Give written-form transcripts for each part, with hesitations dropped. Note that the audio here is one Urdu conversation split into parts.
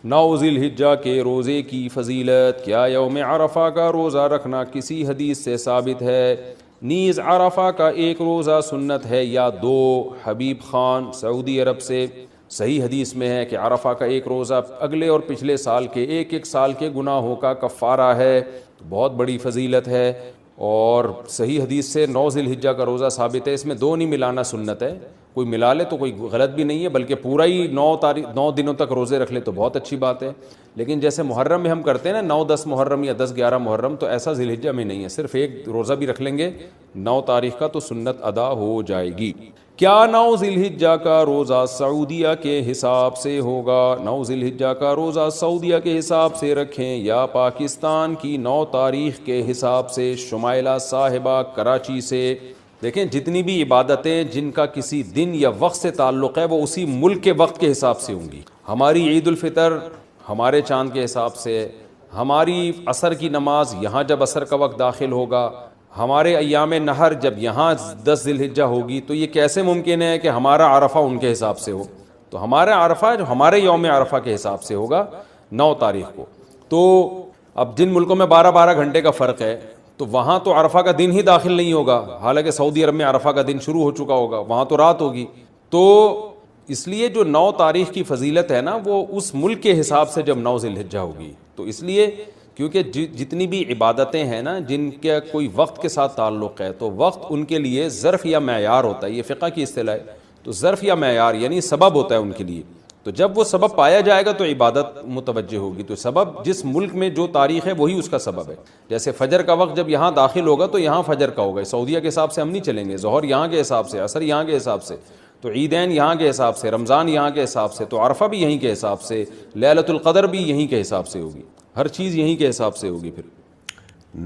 9 ذی الحجہ کے روزے کی فضیلت. کیا یوم عرفہ کا روزہ رکھنا کسی حدیث سے ثابت ہے؟ نیز عرفہ کا ایک روزہ سنت ہے یا دو؟ حبیب خان سعودی عرب سے. صحیح حدیث میں ہے کہ عرفہ کا ایک روزہ اگلے اور پچھلے سال کے ایک سال کے گناہوں کا کفارہ ہے. بہت بڑی فضیلت ہے. اور صحیح حدیث سے 9 ذی الحجہ کا روزہ ثابت ہے. اس میں 2 نہیں ملانا سنت ہے. کوئی ملا لے تو کوئی غلط بھی نہیں ہے، بلکہ پورا ہی 9 دنوں تک روزے رکھ لے تو بہت اچھی بات ہے. لیکن جیسے محرم میں ہم کرتے ہیں نا 9-10 محرم یا 10-11 محرم، تو ایسا ذی الحجہ میں نہیں ہے. صرف ایک روزہ بھی رکھ لیں گے 9 تاریخ کا تو سنت ادا ہو جائے گی. کیا 9 ذی الحجہ کا روزہ سعودیہ کے حساب سے ہوگا؟ 9 ذی الحجہ کا روزہ سعودیہ کے حساب سے رکھیں یا پاکستان کی 9 تاریخ کے حساب سے؟ شمائلہ صاحبہ کراچی سے. دیکھیں جتنی بھی عبادتیں جن کا کسی دن یا وقت سے تعلق ہے وہ اسی ملک کے وقت کے حساب سے ہوں گی. ہماری عید الفطر ہمارے چاند کے حساب سے، ہماری عصر کی نماز یہاں جب عصر کا وقت داخل ہوگا، ہمارے ایام نہر جب یہاں 10 ذی الحجہ ہوگی، تو یہ کیسے ممکن ہے کہ ہمارا عرفہ ان کے حساب سے ہو؟ تو ہمارا عرفہ جو ہمارے یوم عرفہ کے حساب سے ہوگا 9 تاریخ کو. تو اب جن ملکوں میں 12 گھنٹے کا فرق ہے تو وہاں تو عرفہ کا دن ہی داخل نہیں ہوگا، حالانکہ سعودی عرب میں عرفہ کا دن شروع ہو چکا ہوگا، وہاں تو رات ہوگی. تو اس لیے جو 9 تاریخ کی فضیلت ہے نا وہ اس ملک کے حساب سے جب 9 ذی الحجہ ہوگی. تو اس لیے کیونکہ جتنی بھی عبادتیں ہیں نا جن کا کوئی وقت کے ساتھ تعلق ہے تو وقت ان کے لیے ظرف یا معیار ہوتا ہے. یہ فقہ کی اصطلاح ہے. تو ظرف یا معیار یعنی سبب ہوتا ہے ان کے لیے. تو جب وہ سبب پایا جائے گا تو عبادت متوجہ ہوگی. تو سبب جس ملک میں جو تاریخ ہے وہی اس کا سبب ہے. جیسے فجر کا وقت جب یہاں داخل ہوگا تو یہاں فجر کا ہوگا. سعودیہ کے حساب سے ہم نہیں چلیں گے. ظہر یہاں کے حساب سے، عصر یہاں کے حساب سے، تو عیدین یہاں کے حساب سے، رمضان یہاں کے حساب سے، تو عرفہ بھی یہیں کے حساب سے، لیلۃ القدر بھی یہیں کے حساب سے ہوگی. ہر چیز یہیں کے حساب سے ہوگی. پھر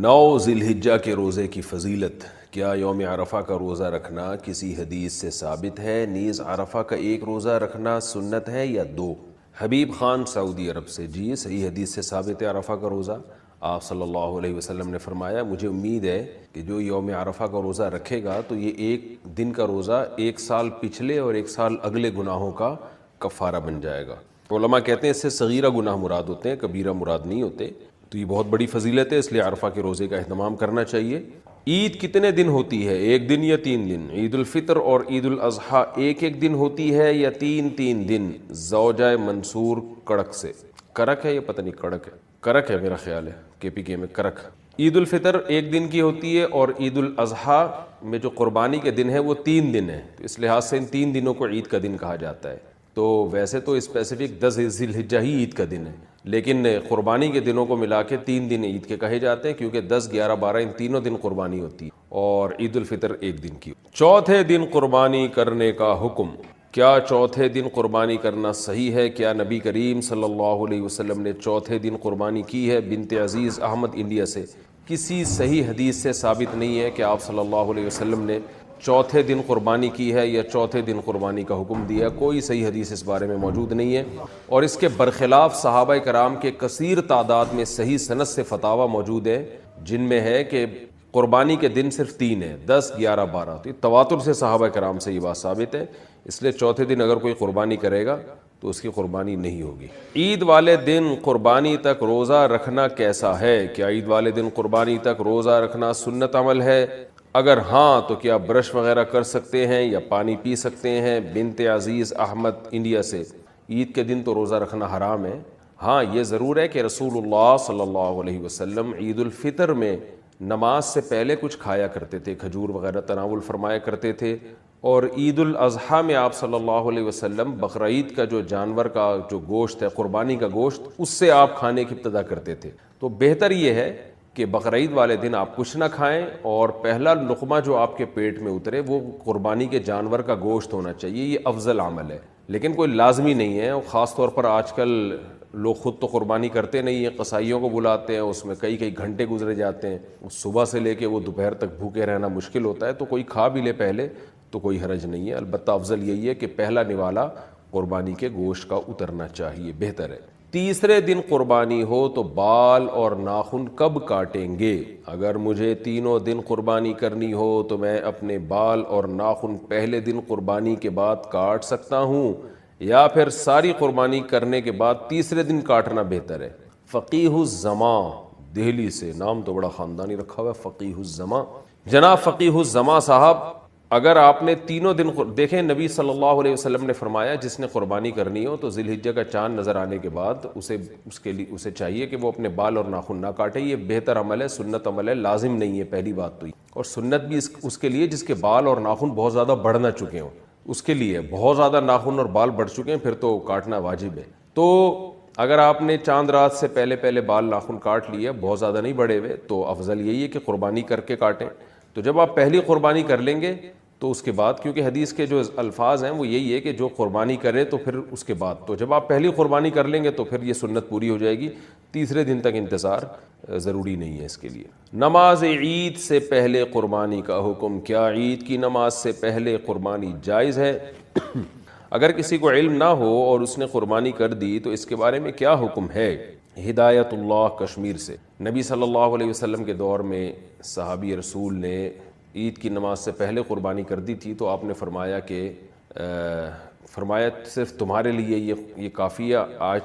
9 ذی الحجہ کے روزے کی فضیلت. کیا یوم عرفہ کا روزہ رکھنا کسی حدیث سے ثابت ہے؟ نیز عرفہ کا ایک روزہ رکھنا سنت ہے یا دو؟ حبیب خان سعودی عرب سے. جی صحیح حدیث سے ثابت ہے عرفہ کا روزہ. آپ صلی اللہ علیہ وسلم نے فرمایا مجھے امید ہے کہ جو یوم عرفہ کا روزہ رکھے گا تو یہ ایک دن کا روزہ 1 سال پچھلے اور 1 سال اگلے گناہوں کا کفارہ بن جائے گا. علماء کہتے ہیں اس سے صغیرہ گناہ مراد ہوتے ہیں، کبیرہ مراد نہیں ہوتے. تو یہ بہت بڑی فضیلت ہے، اس لیے عرفہ کے روزے کا اہتمام کرنا چاہیے. عید کتنے دن ہوتی ہے؟ 1 دن یا 3 دن؟ عید الفطر اور عید الاضحیٰ ایک دن ہوتی ہے یا 3 دن؟ زوجہ منصور کڑک سے. کرک ہے یا پتہ نہیں کڑک ہے، کرک ہے میرا خیال ہے، KPK میں کرک. عید الفطر 1 دن کی ہوتی ہے اور عید الاضحیٰ میں جو قربانی کے دن ہے وہ 3 دن ہے. تو اس لحاظ سے ان 3 دنوں کو عید کا دن کہا جاتا ہے. تو ویسے تو اسپیسیفک 10 ذی الحجہ ہی عید کا دن ہے، لیکن قربانی کے دنوں کو ملا کے 3 دن عید کے کہے جاتے ہیں، کیونکہ 10 11 12 ان تینوں دن قربانی ہوتی ہے اور عید الفطر 1 دن کی. چوتھے دن قربانی کرنے کا حکم. کیا چوتھے دن قربانی کرنا صحیح ہے؟ کیا نبی کریم صلی اللہ علیہ وسلم نے چوتھے دن قربانی کی ہے؟ بنت عزیز احمد انڈیا سے. کسی صحیح حدیث سے ثابت نہیں ہے کہ آپ صلی اللہ علیہ وسلم نے چوتھے دن قربانی کی ہے یا چوتھے دن قربانی کا حکم دیا. کوئی صحیح حدیث اس بارے میں موجود نہیں ہے، اور اس کے برخلاف صحابہ کرام کے کثیر تعداد میں صحیح سند سے فتاوی موجود ہے جن میں ہے کہ قربانی کے دن صرف 3 ہیں، 10 11 12. تو تواتر سے صحابہ کرام سے یہ بات ثابت ہے. اس لیے چوتھے دن اگر کوئی قربانی کرے گا تو اس کی قربانی نہیں ہوگی. عید والے دن قربانی تک روزہ رکھنا کیسا ہے؟ کیا عید والے دن قربانی تک روزہ رکھنا سنت عمل ہے؟ اگر ہاں تو کیا برش وغیرہ کر سکتے ہیں یا پانی پی سکتے ہیں؟ بنت عزیز احمد انڈیا سے. عید کے دن تو روزہ رکھنا حرام ہے. ہاں یہ ضرور ہے کہ رسول اللہ صلی اللہ علیہ وسلم عید الفطر میں نماز سے پہلے کچھ کھایا کرتے تھے، کھجور وغیرہ تناول فرمایا کرتے تھے. اور عید الاضحیٰ میں آپ صلی اللہ علیہ وسلم بقرعید کا جو جانور کا جو گوشت ہے، قربانی کا گوشت، اس سے آپ کھانے کی ابتدا کرتے تھے. تو بہتر یہ ہے کہ بقرعید والے دن آپ کچھ نہ کھائیں اور پہلا لقمہ جو آپ کے پیٹ میں اترے وہ قربانی کے جانور کا گوشت ہونا چاہیے. یہ افضل عمل ہے، لیکن کوئی لازمی نہیں ہے. اور خاص طور پر آج کل لوگ خود تو قربانی کرتے نہیں ہیں، قصائیوں کو بلاتے ہیں، اس میں کئی گھنٹے گزرے جاتے ہیں، صبح سے لے کے وہ دوپہر تک بھوکے رہنا مشکل ہوتا ہے. تو کوئی کھا بھی لے پہلے تو کوئی حرج نہیں ہے. البتہ افضل یہی ہے کہ پہلا نوالا قربانی کے گوشت کا اترنا چاہیے، بہتر ہے. تیسرے دن قربانی ہو تو بال اور ناخن کب کاٹیں گے؟ اگر مجھے تینوں دن قربانی کرنی ہو تو میں اپنے بال اور ناخن پہلے دن قربانی کے بعد کاٹ سکتا ہوں یا پھر ساری قربانی کرنے کے بعد تیسرے دن کاٹنا بہتر ہے؟ فقیہ الزماں دہلی سے، نام تو بڑا خاندانی رکھا ہوا ہے، فقیہ الزماں۔ جناب فقیہ الزماں صاحب، اگر آپ نے تینوں دن دیکھیں، نبی صلی اللہ علیہ وسلم نے فرمایا جس نے قربانی کرنی ہو تو ذی الحجہ کا چاند نظر آنے کے بعد اسے چاہیے کہ وہ اپنے بال اور ناخن نہ کاٹے۔ یہ بہتر عمل ہے، سنت عمل ہے، لازم نہیں ہے پہلی بات تو یہ، اور سنت بھی اس کے لیے جس کے بال اور ناخن بہت زیادہ بڑھ نہ چکے ہوں، اس کے لیے بہت زیادہ ناخن اور بال بڑھ چکے ہیں پھر تو کاٹنا واجب ہے۔ تو اگر آپ نے چاند رات سے پہلے بال ناخن کاٹ لیے، بہت زیادہ نہیں بڑھے ہوئے، تو افضل یہی ہے کہ قربانی کر کے کاٹیں۔ تو جب آپ پہلی قربانی کر لیں گے تو اس کے بعد، کیونکہ حدیث کے جو الفاظ ہیں وہ یہی ہے کہ جو قربانی کرے تو پھر اس کے بعد، تو جب آپ پہلی قربانی کر لیں گے تو پھر یہ سنت پوری ہو جائے گی، تیسرے دن تک انتظار ضروری نہیں ہے اس کے لیے۔ نماز عید سے پہلے قربانی کا حکم، کیا عید کی نماز سے پہلے قربانی جائز ہے؟ اگر کسی کو علم نہ ہو اور اس نے قربانی کر دی تو اس کے بارے میں کیا حکم ہے؟ ہدایت اللہ کشمیر سے۔ نبی صلی اللہ علیہ وسلم کے دور میں صحابی رسول نے عید کی نماز سے پہلے قربانی کر دی تھی، تو آپ نے فرمایا کہ فرمایا صرف تمہارے لیے یہ کافی ہے،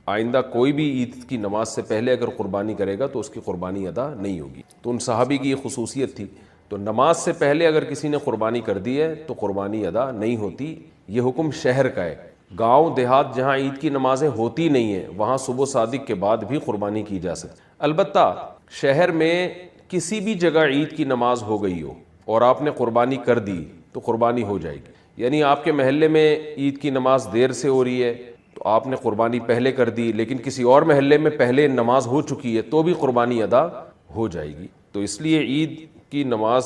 آئندہ کوئی بھی عید کی نماز سے پہلے اگر قربانی کرے گا تو اس کی قربانی ادا نہیں ہوگی۔ تو ان صحابی کی یہ خصوصیت تھی، تو نماز سے پہلے اگر کسی نے قربانی کر دی ہے تو قربانی ادا نہیں ہوتی۔ یہ حکم شہر کا ہے، گاؤں دیہات جہاں عید کی نمازیں ہوتی نہیں ہیں وہاں صبح صادق کے بعد بھی قربانی کی جا سکتی۔ البتہ شہر میں کسی بھی جگہ عید کی نماز ہو گئی ہو اور آپ نے قربانی کر دی تو قربانی ہو جائے گی۔ یعنی آپ کے محلے میں عید کی نماز دیر سے ہو رہی ہے تو آپ نے قربانی پہلے کر دی، لیکن کسی اور محلے میں پہلے نماز ہو چکی ہے تو بھی قربانی ادا ہو جائے گی۔ تو اس لیے عید کی نماز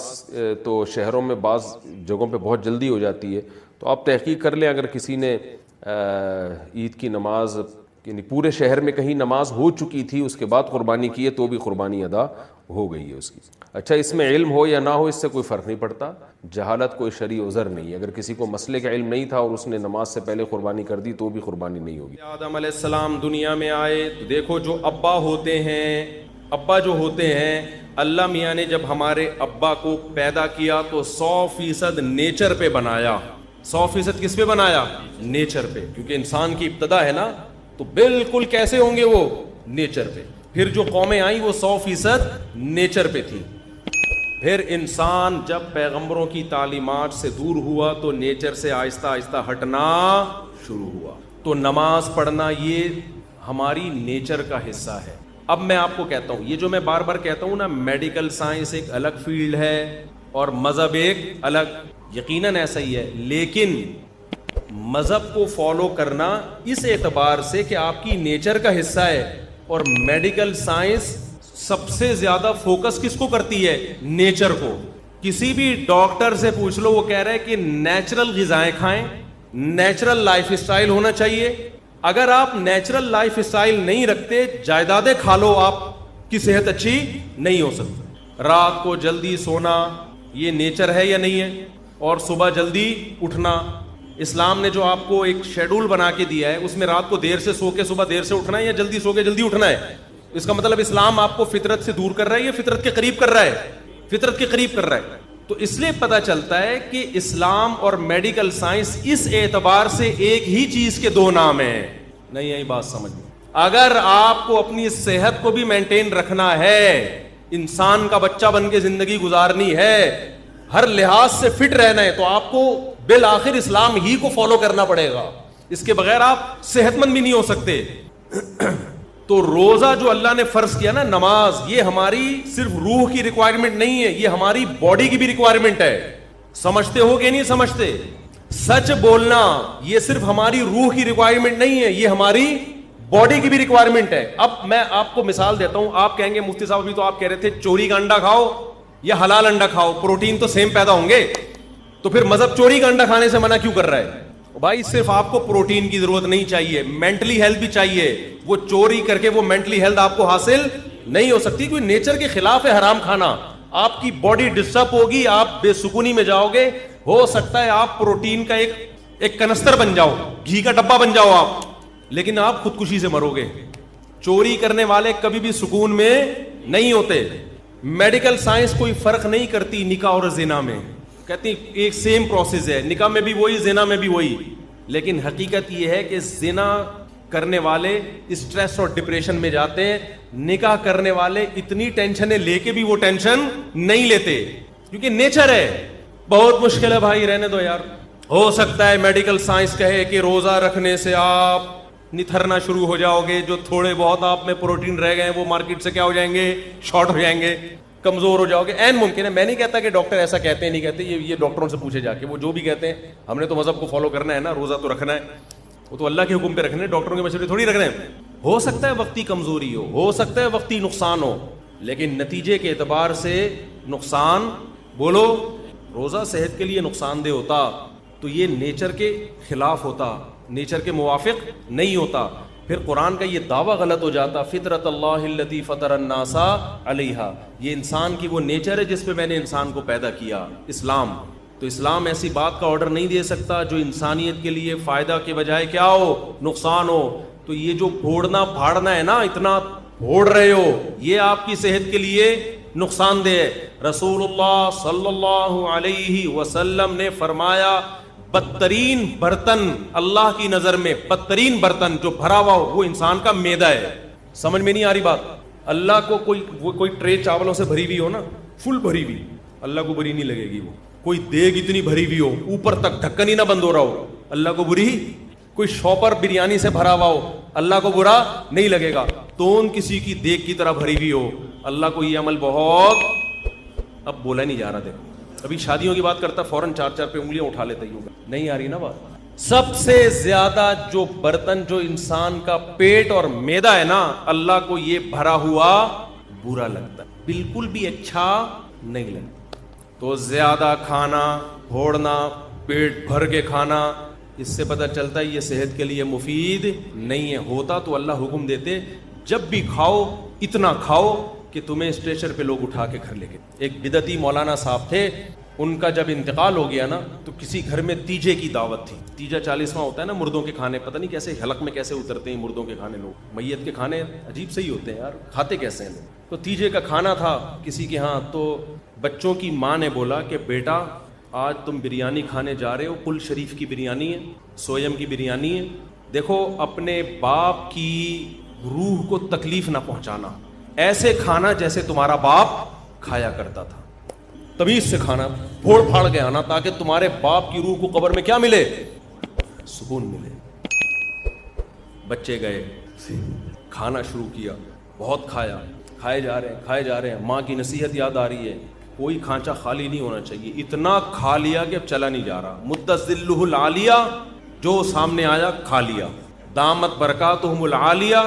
تو شہروں میں بعض جگہوں پہ بہت جلدی ہو جاتی ہے، تو آپ تحقیق کر لیں، اگر کسی نے عید کی نماز یعنی پورے شہر میں کہیں نماز ہو چکی تھی اس کے بعد قربانی کی ہے تو بھی قربانی ادا ہو گئی ہے اس کی۔ اچھا، اس میں علم ہو یا نہ ہو اس سے کوئی فرق نہیں پڑتا، جہالت کوئی شرعی عذر نہیں ہے۔ اگر کسی کو مسئلے کا علم نہیں تھا اور اس نے نماز سے پہلے قربانی کر دی تو بھی قربانی نہیں ہوگی۔ آدم علیہ السلام دنیا میں آئے تو دیکھو جو ابا ہوتے ہیں اللہ میاں نے جب ہمارے ابا کو پیدا کیا تو 100% نیچر پہ بنایا۔ 100% کس پہ بنایا؟ نیچر پہ، کیونکہ انسان کی ابتدا ہے نا، تو بالکل کیسے ہوں گے وہ؟ نیچر پہ۔ پھر جو قومیں آئیں وہ 100% نیچر پہ تھی۔ پھر انسان جب پیغمبروں کی تعلیمات سے دور ہوا تو نیچر سے آہستہ آہستہ ہٹنا شروع ہوا۔ تو نماز پڑھنا یہ ہماری نیچر کا حصہ ہے۔ اب میں آپ کو کہتا ہوں، یہ جو میں بار بار کہتا ہوں نا، میڈیکل سائنس ایک الگ فیلڈ ہے اور مذہب ایک الگ، یقیناً ایسا ہی ہے، لیکن مذہب کو فالو کرنا اس اعتبار سے کہ آپ کی نیچر کا حصہ ہے، اور میڈیکل سائنس سب سے زیادہ فوکس کس کو کرتی ہے؟ نیچر کو۔ کسی بھی ڈاکٹر سے پوچھ لو، وہ کہہ رہے ہیں کہ نیچرل غذائیں کھائیں، نیچرل لائف اسٹائل ہونا چاہیے۔ اگر آپ نیچرل لائف اسٹائل نہیں رکھتے، جائیدادیں کھا لو، آپ کی صحت اچھی نہیں ہو سکتی۔ رات کو جلدی سونا یہ نیچر ہے یا نہیں ہے؟ اور صبح جلدی اٹھنا، اسلام نے جو آپ کو ایک شیڈول بنا کے دیا ہے اس میں رات کو دیر سے سو کے صبح دیر سے اٹھنا ہے یا جلدی سو کے جلدی اٹھنا ہے؟ اس کا مطلب اسلام آپ کو فطرت سے دور کر رہا ہے یا فطرت کے قریب کر رہا ہے؟ فطرت کے قریب کر رہا ہے۔ تو اس لیے پتہ چلتا ہے کہ اسلام اور میڈیکل سائنس اس اعتبار سے ایک ہی چیز کے دو نام ہیں۔ نہیں یہی بات سمجھ میں، اگر آپ کو اپنی صحت کو بھی مینٹین رکھنا ہے، انسان کا بچہ بن کے زندگی گزارنی ہے، ہر لحاظ سے فٹ رہنا ہے، تو آپ کو بالآخر اسلام ہی کو فالو کرنا پڑے گا، اس کے بغیر آپ صحت مند بھی نہیں ہو سکتے۔ تو روزہ جو اللہ نے فرض کیا نا، نماز، یہ ہماری صرف روح کی ریکوائرمنٹ نہیں ہے، یہ ہماری باڈی کی بھی ریکوائرمنٹ ہے۔ سمجھتے ہو کہ نہیں سمجھتے؟ سچ بولنا یہ صرف ہماری روح کی ریکوائرمنٹ نہیں ہے، یہ ہماری باڈی کی بھی ریکوائرمنٹ ہے۔ اب میں آپ کو مثال دیتا ہوں، آپ کہیں گے مفتی صاحب ابھی تو آپ کہہ رہے تھے چوری کا انڈا کھاؤ یا حلال انڈا کھاؤ، پروٹین تو سیم پیدا ہوں گے، تو پھر مذہب چوری کا انڈا کھانے سے منع کیوں کر رہا ہے؟ بھائی صرف آپ کو پروٹین کی ضرورت نہیں چاہیے، مینٹلی ہیلتھ بھی چاہیے۔ وہ چوری کر کے وہ مینٹلی ہیلتھ آپ کو حاصل نہیں ہو سکتی، کوئی نیچر کے خلاف ہے حرام کھانا، آپ کی باڈی ڈسٹرب ہوگی، آپ بے سکونی میں جاؤ گے، ہو سکتا ہے آپ پروٹین کا ایک کنستر بن جاؤ، گھی کا ڈبہ بن جاؤ آپ، لیکن آپ خودکشی سے مرو گے۔ چوری کرنے والے کبھی بھی سکون میں نہیں ہوتے۔ میڈیکل سائنس کوئی فرق نہیں کرتی نکاح اور زنا میں، کہتی ایک سیم پروسیس ہے، نکاح میں بھی وہی، زنا میں بھی وہی، لیکن حقیقت یہ ہے کہ زنا کرنے والے اسٹریس اور ڈپریشن میں جاتے ہیں, نکاح کرنے والے اتنی ٹینشنیں لے کے بھی وہ ٹینشن نہیں لیتے, کیونکہ نیچر ہے. بہت مشکل ہے بھائی, رہنے دو یار. ہو سکتا ہے میڈیکل سائنس کہے کہ روزہ رکھنے سے آپ نتھرنا شروع ہو جاؤ گے, جو تھوڑے بہت آپ میں پروٹین رہ گئے ہیں وہ مارکیٹ سے کیا ہو جائیں گے, شارٹ ہو جائیں گے, کمزور ہو جاؤ گے. این ممکن ہے, میں نہیں کہتا کہ ڈاکٹر ایسا کہتے ہیں نہیں کہتے, یہ ڈاکٹروں سے پوچھے جا کے, وہ جو بھی کہتے ہیں. ہم نے تو مذہب کو فالو کرنا ہے نا, روزہ تو رکھنا ہے, وہ تو اللہ کے حکم پہ رکھنے, ڈاکٹروں کے مشورے تھوڑی رکھنے ہیں. ہو سکتا ہے وقتی کمزوری ہو سکتا ہے وقتی نقصان ہو, لیکن نتیجے کے اعتبار سے نقصان, بولو, روزہ صحت کے لیے نقصان دہ ہوتا تو یہ نیچر کے خلاف ہوتا, نیچر کے موافق نہیں ہوتا. پھر قرآن کا یہ دعویٰ غلط ہو جاتا, فطرت اللہ التی فطر الناس علیہا, یہ انسان کی وہ نیچر ہے جس پہ میں نے انسان کو پیدا کیا, اسلام. تو اسلام ایسی بات کا آرڈر نہیں دے سکتا جو انسانیت کے لیے فائدہ کے بجائے کیا ہو, نقصان ہو. تو یہ جو پھوڑنا پھاڑنا ہے نا, اتنا پھوڑ رہے ہو, یہ آپ کی صحت کے لیے نقصان دہ ہے. رسول اللہ صلی اللہ علیہ وسلم نے فرمایا بدترین برتن اللہ کی نظر میں, بدترین برتن جو بھرا ہوا ہو وہ انسان کا معدہ ہے. سمجھ میں نہیں آ رہی بات؟ اللہ کو کوئی ٹرے چاولوں سے بھری ہوئی ہو نا, فل بھری ہوئی, اللہ کو بری نہیں لگے گی. وہ کوئی دیگ اتنی بھری ہوئی ہو, اوپر تک ڈھکن ہی نہ بند ہو رہا ہو, اللہ کو بری. کوئی شاپر بریانی سے بھرا ہوا ہو, اللہ کو برا نہیں لگے گا. تون کسی کی دیگ کی طرح بھری ہوئی ہو, اللہ کو یہ عمل بہت, اب بولا نہیں جا رہا. دیکھو ابھی شادیوں کی بات کرتا فوراً 4 پہ انگلیاں اٹھا لیتا ہی ہوگا, نہیں آ رہی نا بات. سب سے زیادہ جو برتن جو انسان کا پیٹ اور معدہ ہے نا, اللہ کو یہ بھرا ہوا برا لگتا ہے, بالکل بھی اچھا نہیں لگتا. تو زیادہ کھانا, پھوڑنا, پیٹ بھر کے کھانا, اس سے پتہ چلتا ہے یہ صحت کے لیے مفید نہیں ہے. ہوتا تو اللہ حکم دیتے جب بھی کھاؤ اتنا کھاؤ کہ تمہیں اسٹریچر پہ لوگ اٹھا کے گھر لے گئے. ایک بدعتی مولانا صاحب تھے, ان کا جب انتقال ہو گیا نا تو کسی گھر میں تیجے کی دعوت تھی. تیجا 40واں ہوتا ہے نا, مردوں کے کھانے, پتہ نہیں کیسے حلق میں کیسے اترتے ہیں مردوں کے کھانے. لوگ میت کے کھانے عجیب سے ہی ہوتے ہیں یار, کھاتے کیسے ہیں لوگ. تو تیجے کا کھانا تھا کسی کے ہاں, تو بچوں کی ماں نے بولا کہ بیٹا آج تم بریانی کھانے جا رہے ہو, کل شریف کی بریانی ہے, سویم کی بریانی ہے, دیکھو اپنے باپ کی روح کو تکلیف نہ پہنچانا, ایسے کھانا جیسے تمہارا باپ کھایا کرتا تھا, تمیز سے کھانا, پھوڑ پھاڑ کے آنا, تاکہ تمہارے باپ کی روح کو قبر میں کیا ملے, سکون ملے. بچے گئے, کھانا شروع کیا, بہت کھایا, کھائے جا رہے ہیں, ماں کی نصیحت یاد آ رہی ہے, کوئی کھانچا خالی نہیں ہونا چاہیے. اتنا کھا لیا کہ اب چلا نہیں جا رہا. مدذلہ العالیہ, جو سامنے آیا کھا لیا. دامت برکاتہم العالیہ,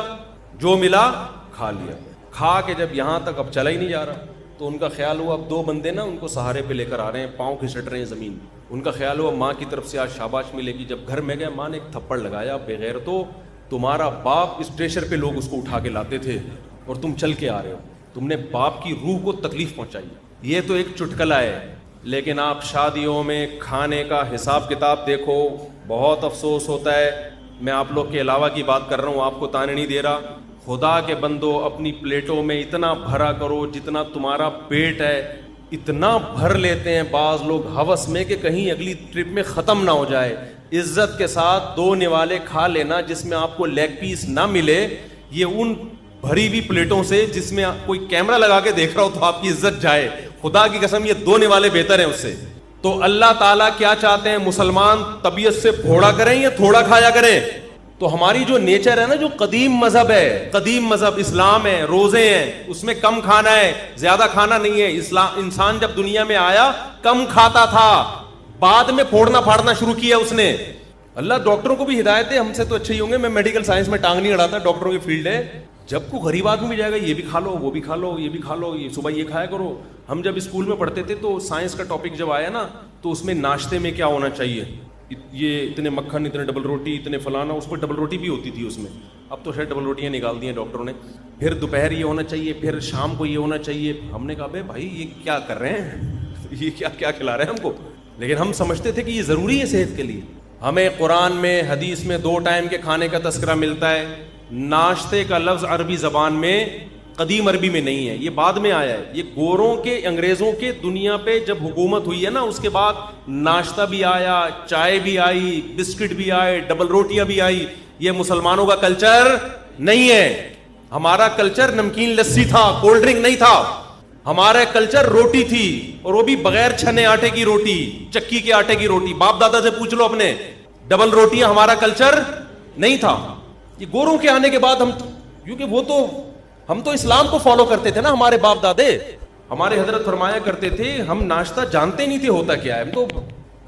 جو ملا کھا لیا. کھا کے جب یہاں تک اب چلا ہی نہیں جا رہا, تو ان کا خیال ہوا اب 2 بندے نا ان کو سہارے پہ لے کر آ رہے ہیں, پاؤں کھسٹ رہے ہیں زمین. ان کا خیال ہوا ماں کی طرف سے آج شاباش ملے گی. جب گھر میں گئے, ماں نے ایک تھپڑ لگایا, بغیر تو تمہارا باپ اسٹریچر پہ لوگ اس کو اٹھا کے لاتے تھے اور تم چل کے آ رہے ہو, تم نے باپ کی روح کو تکلیف پہنچائی. یہ تو ایک چٹکلا ہے, لیکن آپ شادیوں میں کھانے کا حساب کتاب دیکھو, بہت افسوس ہوتا ہے. میں آپ لوگ کے علاوہ کی بات کر رہا ہوں, آپ کو تانے نہیں دے رہا. خدا کے بندو, اپنی پلیٹوں میں اتنا بھرا کرو جتنا تمہارا پیٹ ہے, اتنا بھر لیتے ہیں بعض لوگ ہوس میں کہ کہیں اگلی ٹرپ میں ختم نہ ہو جائے. عزت کے ساتھ 2 نوالے کھا لینا جس میں آپ کو لیگ پیس نہ ملے, یہ ان بھری ہوئی پلیٹوں سے جس میں کوئی کیمرہ لگا کے دیکھ رہا ہو تو آپ کی عزت جائے. خدا کی قسم یہ 2 نوالے بہتر ہیں اس سے. تو اللہ تعالیٰ کیا چاہتے ہیں, مسلمان طبیعت سے پھوڑا کریں یا تھوڑا کھایا کریں. تو ہماری جو نیچر ہے نا, جو قدیم مذہب ہے, قدیم مذہب اسلام ہے, روزے ہیں, اس میں کم کھانا ہے, زیادہ کھانا نہیں ہے. اسلام, انسان جب دنیا میں آیا کم کھاتا تھا, بعد میں پھوڑنا پھاڑنا شروع کیا اس نے. اللہ ڈاکٹروں کو بھی ہدایت ہے, ہم سے تو اچھے ہی ہوں گے, میں میڈیکل سائنس میں ٹانگ نہیں اڑاتا, ڈاکٹروں کی فیلڈ ہے. جب کو غریب آدمی بھی جائے گا, یہ بھی کھا لو, وہ بھی کھا لو, یہ بھی کھا لو, یہ صبح یہ کھایا کرو. ہم جب اسکول میں پڑھتے تھے تو سائنس کا ٹاپک جب آیا نا, تو اس میں ناشتے میں کیا ہونا چاہیے, یہ اتنے مکھن, اتنے ڈبل روٹی, اتنے فلانا, اس پر ڈبل روٹی بھی ہوتی تھی اس میں. اب تو شاید ڈبل روٹیاں نکال دی ہیں ڈاکٹروں نے. پھر دوپہر یہ ہونا چاہیے, پھر شام کو یہ ہونا چاہیے. ہم نے کہا بھائی بھائی یہ کیا کر رہے ہیں, یہ کیا کھلا رہے ہیں ہم کو. لیکن ہم سمجھتے تھے کہ یہ ضروری ہے صحت کے لیے. ہمیں قرآن میں, حدیث میں 2 ٹائم کے کھانے کا تذکرہ ملتا ہے. ناشتے کا لفظ عربی زبان میں قدیم عربی میں نہیں ہے, یہ بعد میں آیا ہے. یہ گوروں کے, انگریزوں کے دنیا پہ جب حکومت ہوئی ہے نا, اس کے بعد ناشتہ بھی آیا, چائے بھی آئی, بسکٹ بھی آئے, ڈبل روٹیاں بھی آئی. یہ مسلمانوں کا کلچر نہیں ہے. ہمارا کلچر نمکین لسی تھا, کولڈ ڈرنک نہیں تھا. ہمارا کلچر روٹی تھی, اور وہ بھی بغیر چھنے آٹے کی روٹی, چکی کے آٹے کی روٹی. باپ دادا سے پوچھ لو اپنے, ڈبل روٹیاں ہمارا کلچر نہیں تھا. یہ گوروں کے آنے کے بعد ہم, کیونکہ ہم تو اسلام کو فالو کرتے تھے نا, ہمارے باپ دادے. ہمارے حضرت فرمایا کرتے تھے, ہم ناشتہ جانتے نہیں تھے ہوتا کیا ہے.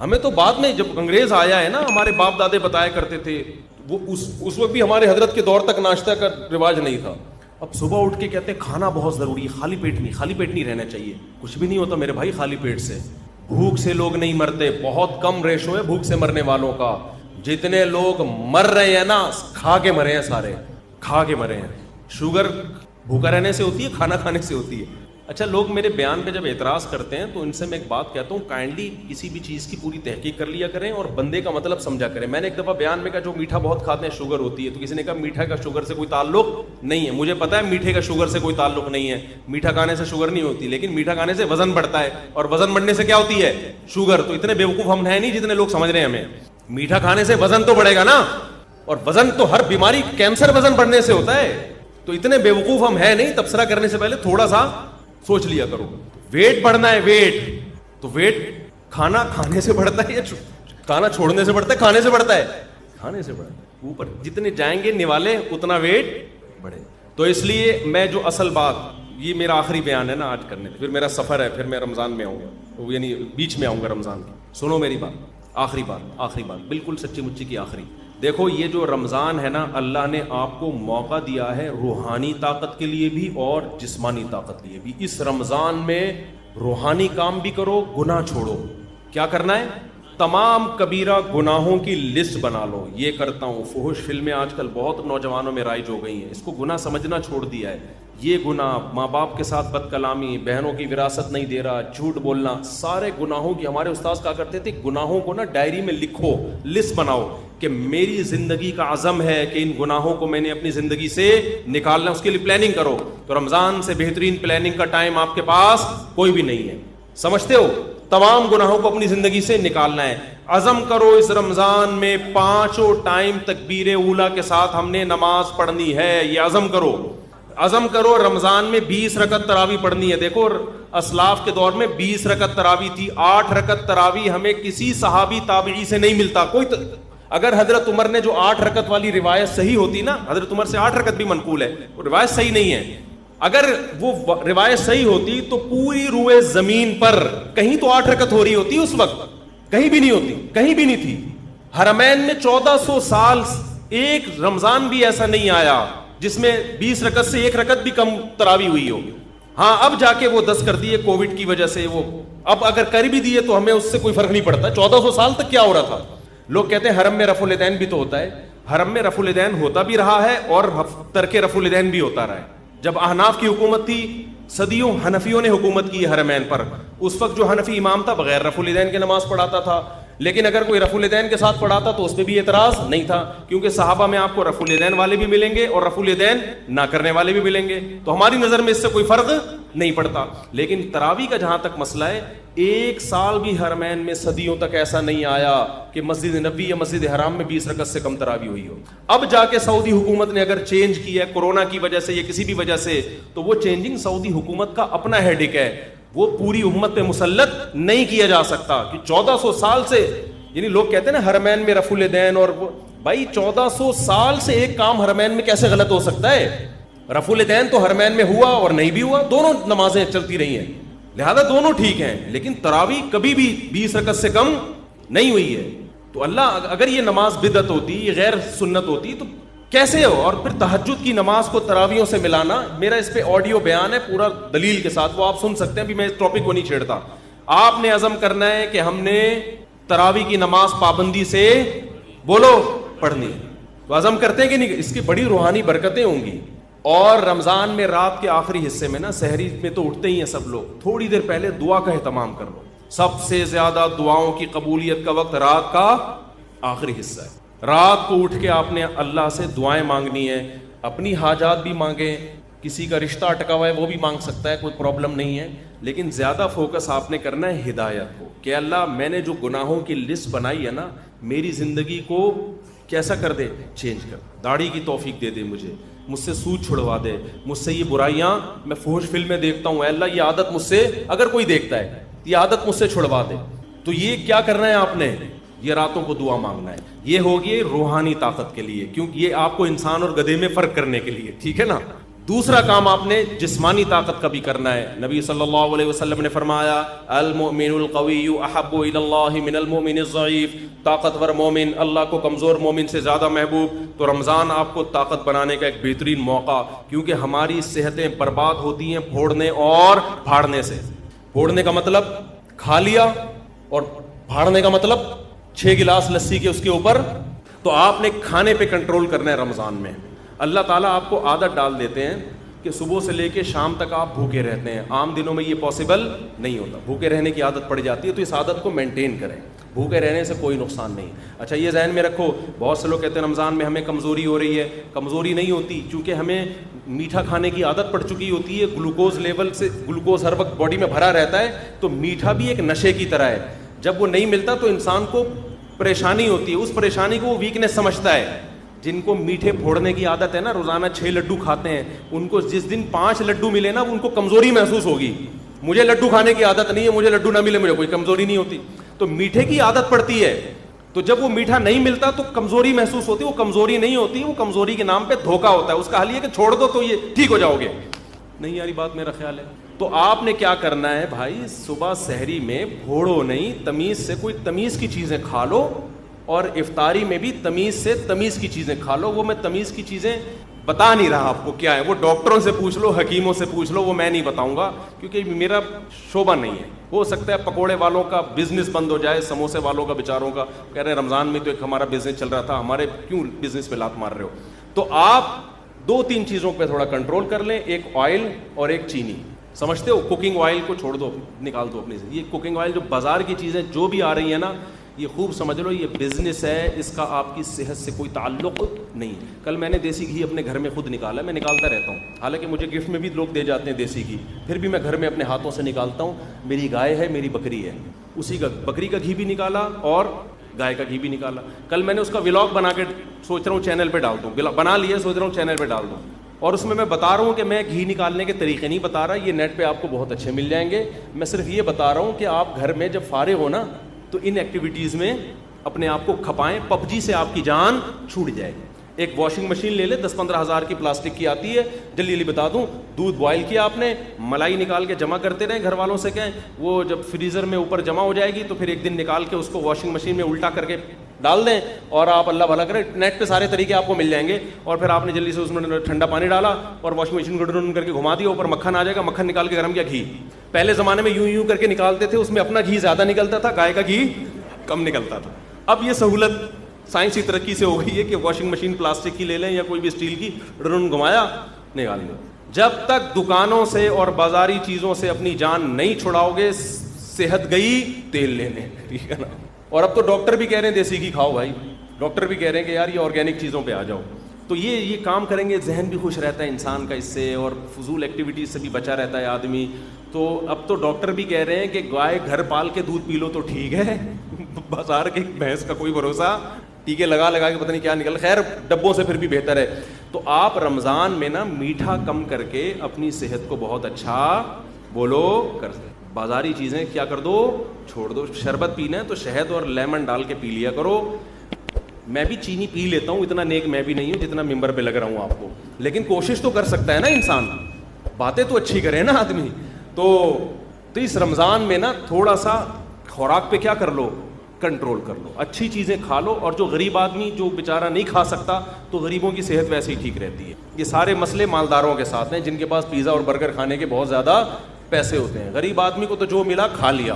ہمیں تو بعد میں جب انگریز آیا ہے نا, ہمارے باپ دادے بتایا کرتے تھے. وہ اس وقت بھی ہمارے حضرت کے دور تک ناشتہ کا رواج نہیں تھا. اب صبح اٹھ کے کہتے ہیں کھانا بہت ضروری ہے, خالی پیٹ نہیں رہنا چاہیے. کچھ بھی نہیں ہوتا میرے بھائی خالی پیٹ سے. بھوک سے لوگ نہیں مرتے, بہت کم ریشو ہے بھوک سے مرنے والوں کا. جتنے لوگ مر رہے ہیں نا, کھا کے مرے ہیں, سارے کھا کے مرے ہیں. شوگر بھوکا رہنے سے ہوتی ہے, کھانا کھانے سے ہوتی ہے. اچھا, لوگ میرے بیان پہ جب اعتراض کرتے ہیں تو ان سے میں ایک بات کہتا ہوں, کائنڈلی کسی بھی چیز کی پوری تحقیق کر لیا کریں اور بندے کا مطلب سمجھا کریں. میں نے ایک دفعہ بیان میں کہا جو میٹھا بہت کھاتے ہیں شوگر ہوتی ہے, تو کسی نے کہا میٹھا کا شوگر سے کوئی تعلق نہیں ہے. مجھے پتا ہے میٹھے کا شوگر سے کوئی تعلق نہیں ہے, میٹھا کھانے سے شوگر نہیں ہوتی, لیکن میٹھا کھانے سے وزن بڑھتا ہے, اور وزن بڑھنے سے کیا ہوتی ہے, شوگر. تو اتنے بیوقوف ہم ہیں نہیں جتنے لوگ سمجھ رہے ہیں ہمیں. میٹھا کھانے سے وزن تو بڑھے گا نا, اور وزن تو ہر بیماری, کینسر وزن بڑھنے سے ہوتا ہے. تو اتنے بیوقوف ہم ہیں نہیں. تبصرہ کرنے سے پہلے تھوڑا سا سوچ لیا کرو. ویٹ بڑھنا ہے, ویٹ تو ویٹ کھانا کھانے سے بڑھتا ہے یا کھانا چھوڑنے سے بڑھتا ہے؟ کھانے سے بڑھتا ہے, کھانے سے بڑھتا ہے. اوپر جتنے جائیں گے نوالے اتنا ویٹ بڑھے. تو اس لیے میں جو اصل بات, یہ میرا آخری بیان ہے نا آج کرنے, پھر میرا سفر ہے, پھر میں رمضان میں آؤں گا, یعنی بیچ میں آؤں گا رمضان کی. سنو میری بات, آخری بات بالکل سچی مچی کی آخری. دیکھو یہ جو رمضان ہے نا, اللہ نے آپ کو موقع دیا ہے روحانی طاقت کے لیے بھی اور جسمانی طاقت کے لیے بھی. اس رمضان میں روحانی کام بھی کرو, گناہ چھوڑو. کیا کرنا ہے؟ تمام کبیرہ گناہوں کی لسٹ بنا لو. یہ کرتا ہوں, فحش فلمیں آج کل بہت نوجوانوں میں رائج ہو گئی ہیں, اس کو گناہ سمجھنا چھوڑ دیا ہے. یہ گناہ, ماں باپ کے ساتھ بد کلامی, بہنوں کی وراثت نہیں دے رہا, جھوٹ بولنا, سارے گناہوں کی. ہمارے استاذ کہا کرتے تھے گناہوں کو نا ڈائری میں لکھو, لسٹ بناؤ کہ میری زندگی کا عزم ہے کہ ان گناہوں کو میں نے اپنی زندگی سے نکالنا. اس کے لیے پلاننگ کرو. تو رمضان سے بہترین پلاننگ کا ٹائم آپ کے پاس کوئی بھی نہیں ہے. سمجھتے ہو؟ تمام گناہوں کو اپنی زندگی سے نکالنا ہے. عزم کرو اس رمضان میں 5 ٹائم تکبیر اولیٰ کے ساتھ ہم نے نماز پڑھنی ہے. یہ عزم کرو. رمضان میں 20 رکعت تراویح پڑھنی ہے. دیکھو اسلاف کے دور میں 20 رکعت تراویح تھی. 8 رکعت تراویح ہمیں کسی صحابی تابعی سے نہیں ملتا. اگر حضرت عمر نے جو 8 رکعت والی روایت صحیح ہوتی نا, حضرت عمر سے 8 رکعت بھی منقول ہے, وہ روایت صحیح نہیں ہے. اگر وہ روایت صحیح ہوتی تو پوری روئے زمین پر کہیں تو 8 رکعت ہو رہی ہوتی. اس وقت کہیں بھی نہیں ہوتی, کہیں بھی نہیں تھی. حرمین میں 1400 سال ایک رمضان بھی ایسا نہیں آیا جس میں 20 رکعت سے 1 رکعت بھی کم تراویح ہوئی ہو. ہاں اب جا کے وہ 10 کر دیے کووڈ کی وجہ سے. وہ اب اگر کر بھی دیے تو ہمیں اس سے کوئی فرق نہیں پڑتا. 1400 سال تک کیا ہو رہا تھا؟ لوگ کہتے ہیں حرم میں رفع الیدین بھی تو ہوتا ہے. حرم میں رفع الیدین ہوتا بھی رہا ہے اور ترک رفع الیدین بھی ہوتا رہا ہے. جب احناف کی حکومت تھی, صدیوں حنفیوں نے حکومت کی حرمین پر. اس وقت جو حنفی امام تھا بغیر رفع الیدین کے نماز پڑھاتا تھا, لیکن اگر کوئی رفع الیدین کے ساتھ پڑھاتا تو اس پہ بھی اعتراض نہیں تھا, کیونکہ صحابہ میں آپ کو رفع الیدین والے بھی ملیں گے اور رفع الیدین نہ کرنے والے بھی ملیں گے. تو ہماری نظر میں اس سے کوئی فرق نہیں پڑتا. لیکن تراویح کا جہاں تک مسئلہ ہے, 1 سال بھی حرمین میں صدیوں تک ایسا نہیں آیا کہ مسجد نبوی یا مسجد حرام میں 20 رکعت سے کم تراویح ہوئی ہو. اب جا کے سعودی حکومت نے اگر چینج کیا ہے کورونا کی وجہ سے یا کسی بھی وجہ سے, تو وہ چینجنگ سعودی حکومت کا اپنا ہیڈک ہے, وہ پوری امت پہ مسلط نہیں کیا جا سکتا. کہ 1400 سال سے, یعنی لوگ کہتے ہیں نا حرمین میں رفع الیدین, اور بھائی 1400 سال سے ایک کام حرمین میں کیسے غلط ہو سکتا ہے؟ رفع الیدین تو حرمین میں ہوا اور نہیں بھی ہوا, دونوں نمازیں چلتی رہی ہیں, لہذا دونوں ٹھیک ہیں. لیکن تراویح کبھی بھی 20 رکعت سے کم نہیں ہوئی ہے. تو اللہ, اگر یہ نماز بدعت ہوتی, یہ غیر سنت ہوتی, تو کیسے ہو؟ اور پھر تہجد کی نماز کو تراویحوں سے ملانا, میرا اس پہ آڈیو بیان ہے پورا دلیل کے ساتھ, وہ آپ سن سکتے ہیں. ابھی میں اس ٹاپک کو نہیں چھیڑتا. آپ نے عزم کرنا ہے کہ ہم نے تراویح کی نماز پابندی سے بولو پڑھنی. تو عزم کرتے ہیں کہ نہیں؟ اس کی بڑی روحانی برکتیں ہوں گی. اور رمضان میں رات کے آخری حصے میں نا, سحری میں تو اٹھتے ہی ہیں سب لوگ, تھوڑی دیر پہلے دعا کا اہتمام کر لو. سب سے زیادہ دعاؤں کی قبولیت کا وقت رات کا آخری حصہ ہے. رات کو اٹھ کے آپ نے اللہ سے دعائیں مانگنی ہے, اپنی حاجات بھی مانگیں کسی کا رشتہ اٹکا ہوا ہے وہ بھی مانگ سکتا ہے, کوئی پرابلم نہیں ہے, لیکن زیادہ فوکس آپ نے کرنا ہے ہدایت کو, کہ اللہ میں نے جو گناہوں کی لسٹ بنائی ہے نا, میری زندگی کو کیسا کر دے, چینج کر, داڑھی کی توفیق دے دے مجھ سے سود چھڑوا دے, مجھ سے یہ برائیاں, میں فحش فلمیں دیکھتا ہوں, اے اللہ یہ عادت مجھ سے, اگر کوئی دیکھتا ہے یہ عادت مجھ سے چھڑوا دے. تو یہ کیا کرنا ہے آپ نے, یہ راتوں کو دعا مانگنا ہے. یہ ہوگی روحانی طاقت کے لیے, کیونکہ یہ آپ کو انسان اور گدھے میں فرق کرنے کے لیے, ٹھیک ہے نا. دوسرا کام آپ نے جسمانی طاقت کا بھی کرنا ہے. نبی صلی اللہ علیہ وسلم نے فرمایا المؤمن القوی احب الی اللہ من المؤمن الضعیف, طاقتور مومن اللہ کو کمزور مومن سے زیادہ محبوب. تو رمضان آپ کو طاقت بنانے کا ایک بہترین موقع, کیونکہ ہماری صحتیں برباد ہوتی ہیں پھوڑنے اور پھاڑنے سے. پھوڑنے کا مطلب کھا لیا, اور پھاڑنے کا مطلب 6 گلاس لسی کے اس کے اوپر. تو آپ نے کھانے پہ کنٹرول کرنا ہے رمضان میں. اللہ تعالیٰ آپ کو عادت ڈال دیتے ہیں کہ صبح سے لے کے شام تک آپ بھوکے رہتے ہیں. عام دنوں میں یہ پاسبل نہیں ہوتا, بھوکے رہنے کی عادت پڑ جاتی ہے. تو اس عادت کو مینٹین کریں, بھوکے رہنے سے کوئی نقصان نہیں. اچھا یہ ذہن میں رکھو, بہت سے لوگ کہتے ہیں رمضان میں ہمیں کمزوری ہو رہی ہے. کمزوری نہیں ہوتی, چونکہ ہمیں میٹھا کھانے کی عادت پڑ چکی ہوتی ہے. گلوکوز لیول سے, گلوکوز ہر وقت باڈی میں بھرا رہتا ہے, تو میٹھا بھی ایک نشے کی طرح ہے. جب وہ نہیں ملتا تو انسان کو پریشانی ہوتی ہے, اس پریشانی کو وہ ویکنیس سمجھتا ہے. جن کو میٹھے پھوڑنے کی عادت ہے نا, روزانہ 6 لڈو کھاتے ہیں, ان کو جس دن 5 لڈو ملے نا, ان کو کمزوری محسوس ہوگی. مجھے لڈو کھانے کی عادت نہیں ہے, مجھے لڈو نہ ملے مجھے کوئی کمزوری نہیں ہوتی. تو میٹھے کی عادت پڑتی ہے, تو جب وہ میٹھا نہیں ملتا تو کمزوری محسوس ہوتی ہے. وہ کمزوری نہیں ہوتی, وہ کمزوری کے نام پہ دھوکا ہوتا ہے. اس کا حل یہ کہ چھوڑ دو تو یہ ٹھیک ہو جاؤ گے. نہیں یاری بات میرا خیال ہے. تو آپ نے کیا کرنا ہے بھائی, صبح سحری میں پھوڑو نہیں, تمیز سے کوئی تمیز کی چیزیں کھا لو, اور افطاری میں بھی تمیز سے تمیز کی چیزیں کھا لو. وہ میں تمیز کی چیزیں بتا نہیں رہا آپ کو کیا ہے, وہ ڈاکٹروں سے پوچھ لو, حکیموں سے پوچھ لو, وہ میں نہیں بتاؤں گا کیونکہ میرا شعبہ نہیں ہے. ہو سکتا ہے پکوڑے والوں کا بزنس بند ہو جائے, سموسے والوں کا بیچاروں کا, کہہ رہے ہیں رمضان میں تو ایک ہمارا بزنس چل رہا تھا, ہمارے کیوں بزنس پہ لات مار رہے ہو. تو آپ 2-3 چیزوں پہ تھوڑا کنٹرول کر لیں, ایک آئل اور ایک چینی. سمجھتے ہو, کوکنگ آئل کو چھوڑ دو, نکال دو اپنی سے. یہ کوکنگ آئل جو بازار کی چیزیں جو بھی آ رہی ہیں نا, یہ خوب سمجھ لو یہ بزنس ہے, اس کا آپ کی صحت سے کوئی تعلق نہیں. کل میں نے دیسی گھی اپنے گھر میں خود نکالا, میں نکالتا رہتا ہوں, حالانکہ مجھے گفٹ میں بھی لوگ دے جاتے ہیں دیسی گھی, پھر بھی میں گھر میں اپنے ہاتھوں سے نکالتا ہوں. میری گائے ہے, میری بکری ہے, اسی کا بکری کا گھی بھی نکالا اور گائے کا گھی بھی نکالا. کل میں نے اس کا ولاگ بنا کے سوچ رہا ہوں چینل پہ ڈال دوں, بنا لیا, سوچ رہا ہوں چینل پہ ڈال دوں. اور اس میں بتا رہا ہوں کہ میں گھی نکالنے کے طریقے نہیں بتا رہا, یہ نیٹ پہ آپ کو بہت اچھے مل جائیں گے. میں صرف یہ بتا رہا ہوں کہ آپ گھر میں جب فارغ ہو نا, تو ان ایکٹیویٹیز میں اپنے آپ کو کھپائیں. PUBG سے آپ کی جان چھوٹ جائے گی. ایک واشنگ مشین لے لے, 10-15 ہزار کی پلاسٹک کی آتی ہے. جلدی جلدی بتا دوں, دودھ بوائل کیا آپ نے, ملائی نکال کے جمع کرتے رہیں, گھر والوں سے کہیں, وہ جب فریزر میں اوپر جمع ہو جائے گی تو پھر ایک دن نکال کے اس کو واشنگ مشین میں الٹا کر کے ڈال دیں, اور آپ اللہ بھلا کرے, نیٹ پہ سارے طریقے آپ کو مل جائیں گے. اور پھر آپ نے جلدی سے اس میں ٹھنڈا پانی ڈالا اور واشنگ مشین کو ڈرون کر کے گھما دیا, اوپر مکھن آ جائے گا, مکھن نکال کے گرم کیا گھی. پہلے زمانے میں یوں کر کے نکالتے تھے, اس میں اپنا گھی زیادہ نکلتا تھا, گائے کا گھی کم نکلتا تھا. اب یہ سہولت سائنسی ترقی سے ہو گئی ہے کہ واشنگ مشین پلاسٹک کی لے لیں یا کوئی بھی اسٹیل کی, ڈرون گھمایا, نکال لیا. جب تک دکانوں سے اور بازاری چیزوں سے اپنی جان نہیں چھڑاؤ گے, صحت گئی تیل لینے, ٹھیک ہے نا. اور اب تو ڈاکٹر بھی کہہ رہے ہیں دیسی گھی کھاؤ بھائی, ڈاکٹر بھی کہہ رہے ہیں کہ یار یہ آرگینک چیزوں پہ آ جاؤ. تو یہ کام کریں گے, ذہن بھی خوش رہتا ہے انسان کا اس سے, اور فضول ایکٹیویٹیز سے بھی بچا رہتا ہے آدمی. تو اب تو ڈاکٹر بھی کہہ رہے ہیں کہ گائے گھر پال کے دودھ پی لو تو ٹھیک ہے, بازار کے بھینس کا کوئی بھروسہ, ٹیکے لگا کے پتہ نہیں کیا نکل, خیر ڈبوں سے پھر بھی بہتر ہے. تو آپ رمضان میں نا میٹھا کم کر کے اپنی صحت کو بہت اچھا بولو کر سکتے. بازاری چیزیں کیا کر دو, چھوڑ دو. شربت پینا ہے تو شہد اور لیمن ڈال کے پی لیا کرو. میں بھی چینی پی لیتا ہوں, اتنا نیک میں بھی نہیں ہوں جتنا ممبر پہ لگ رہا ہوں آپ کو, لیکن کوشش تو کر سکتا ہے نا انسان, باتیں تو اچھی کرے نا آدمی. تو اس رمضان میں نا تھوڑا سا خوراک پہ کیا کر لو, کنٹرول کر لو, اچھی چیزیں کھا لو. اور جو غریب آدمی جو بیچارہ نہیں کھا سکتا, تو غریبوں کی صحت ویسے ہی ٹھیک رہتی ہے. یہ سارے مسئلے مالداروں کے ساتھ ہیں جن کے پاس پیزا اور برگر کھانے کے بہت زیادہ پیسے ہوتے ہیں. غریب آدمی کو تو جو ملا کھا لیا,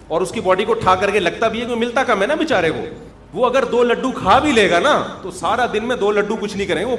اور اس کی باڈی کو ٹھا کر کے لگتا بھی ہے کہ ملتا کم ہے نا بیچارے کو. وہ اگر 2 لڈو کھا بھی لے گا نا تو سارا دن میں 2 لڈو کچھ نہیں کریں, وہ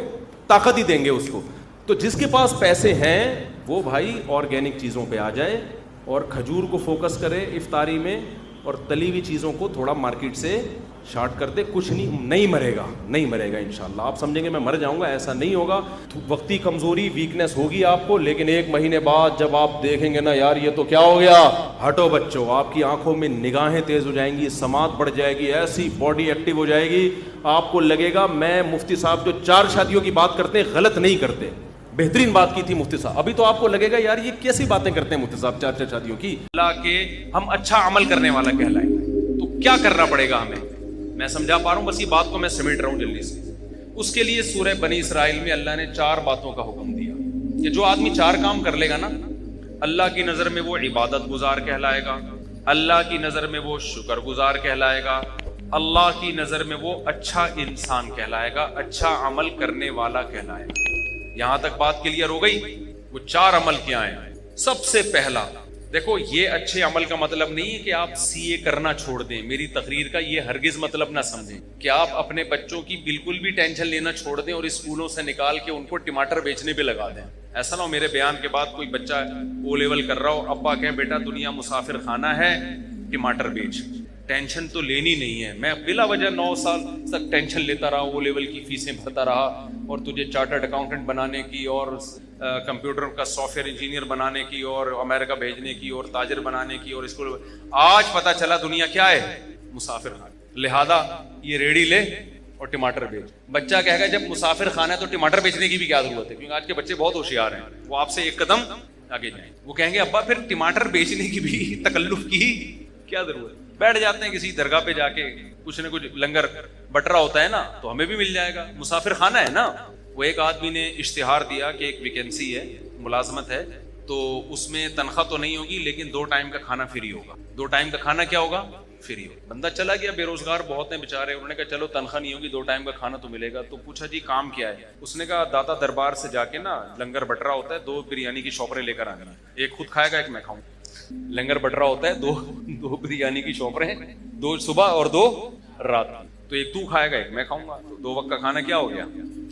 طاقت ہی دیں گے اس کو. تو جس کے پاس پیسے ہیں وہ بھائی آرگینک چیزوں پہ آ جائے, اور کھجور کو فوکس کرے افطاری میں, اور تلی ہوئی چیزوں کو تھوڑا مارکیٹ سے شارٹ کر دے کچھ نہیں مرے گا، نہیں مرے گا انشاءاللہ. آپ سمجھیں گے میں مر جاؤں گا، ایسا نہیں ہوگا. وقتی کمزوری ویکنیس ہوگی آپ کو، لیکن 1 مہینے بعد جب آپ دیکھیں گے نا یار یہ تو کیا ہو گیا، ہٹو بچوں، آپ کی آنکھوں میں نگاہیں تیز ہو جائیں گی، سماعت بڑھ جائے گی، ایسی باڈی ایکٹیو ہو جائے گی، آپ کو لگے گا میں مفتی صاحب جو 4 شادیوں کی بات کرتے ہیں غلط نہیں کرتے، بہترین بات کی تھی مفتی صاحب. ابھی تو آپ کو لگے گا یار یہ کیسی باتیں کرتے ہیں مفتی صاحب 4 شادیوں کی. اللہ کے ہم اچھا عمل کرنے والا کہلائیں گے تو کیا کرنا پڑے گا ہمیں؟ میں سمجھا پا رہا ہوں، بس یہ بات کو میں سمیٹ رہا ہوں جلدی سے. اس کے لیے سورہ بنی اسرائیل میں اللہ نے 4 باتوں کا حکم دیا کہ جو آدمی 4 کام کر لے گا نا، اللہ کی نظر میں وہ عبادت گزار کہلائے گا، اللہ کی نظر میں وہ شکر گزار کہلائے گا، اللہ کی نظر میں وہ اچھا انسان کہلائے گا، اچھا عمل کرنے والا کہلائے گا. یہاں تک بات کلیئر ہو گئی؟ وہ 4 عمل کیا ہیں؟ سب سے پہلا دیکھو، یہ اچھے عمل کا مطلب نہیں ہے کہ آپ سی اے کرنا چھوڑ دیں. میری تقریر کا یہ ہرگز مطلب نہ سمجھیں کہ آپ اپنے بچوں کی بالکل بھی ٹینشن لینا چھوڑ دیں اور اسکولوں سے نکال کے ان کو ٹماٹر بیچنے پہ لگا دیں. ایسا نہ ہو میرے بیان کے بعد کوئی بچہ او لیول کر رہا ہو، ابا کہیں بیٹا دنیا مسافر خانہ ہے، ٹماٹر بیچ. ٹینشن تو لینی نہیں ہے. میں بلا وجہ 9 سال تک ٹینشن لیتا رہا، او لیول کی فیسیں بھرتا رہا، اور تجھے چارٹرڈ اکاؤنٹنٹ بنانے کی اور کمپیوٹر کا سافٹ ویئر انجینئر بنانے کی اور امریکہ بھیجنے کی اور تاجر بنانے کی، اور اسکول آج پتہ چلا دنیا کیا ہے، مسافر خانہ. لہذا یہ ریڑھی لے اور ٹماٹر بیچ. بچہ کہے گا جب مسافر خانہ ہے تو ٹماٹر بیچنے کی بھی کیا ضرورت ہے؟ کیونکہ آج کے بچے بہت ہوشیار ہیں، وہ آپ سے 1 قدم آگے جائیں. وہ کہیں گے ابا پھر ٹماٹر بیچنے کی بھی تکلف کی کیا ضرورت ہے؟ بیٹھ جاتے ہیں کسی درگاہ پہ جا کے، کچھ نہ کچھ لنگر بٹ رہا ہوتا ہے نا، تو ہمیں بھی مل جائے گا، مسافر خانہ ہے نا. وہ ایک آدمی نے اشتہار دیا کہ ایک ویکینسی ہے، ملازمت ہے، تو اس میں تنخواہ تو نہیں ہوگی لیکن 2 ٹائم کا کھانا فری ہوگا. 2 ٹائم کا کھانا کیا ہوگا؟ فری ہوگا. بندہ چلا گیا، بے روزگار بہت ہیں بیچارے، انہوں نے کہا چلو تنخواہ نہیں ہوگی 2 ٹائم کا کھانا تو ملے گا. تو پوچھا جی کام کیا ہے؟ اس نے کہا داتا دربار سے جا کے نا لنگر بٹ رہا ہوتا ہے، 2 بریانی کی شاپریں لے کر آنا، ایک خود کھائے گا ایک میں کھاؤں. لنگر بٹ رہا ہوتا ہے، 2 بریانی کی شاپریں، 2 صبح اور 2 رات. تو ایک تو کھائے گا ایک میں کھاؤں گا، تو 2 وقت کا کھانا کیا ہو گیا؟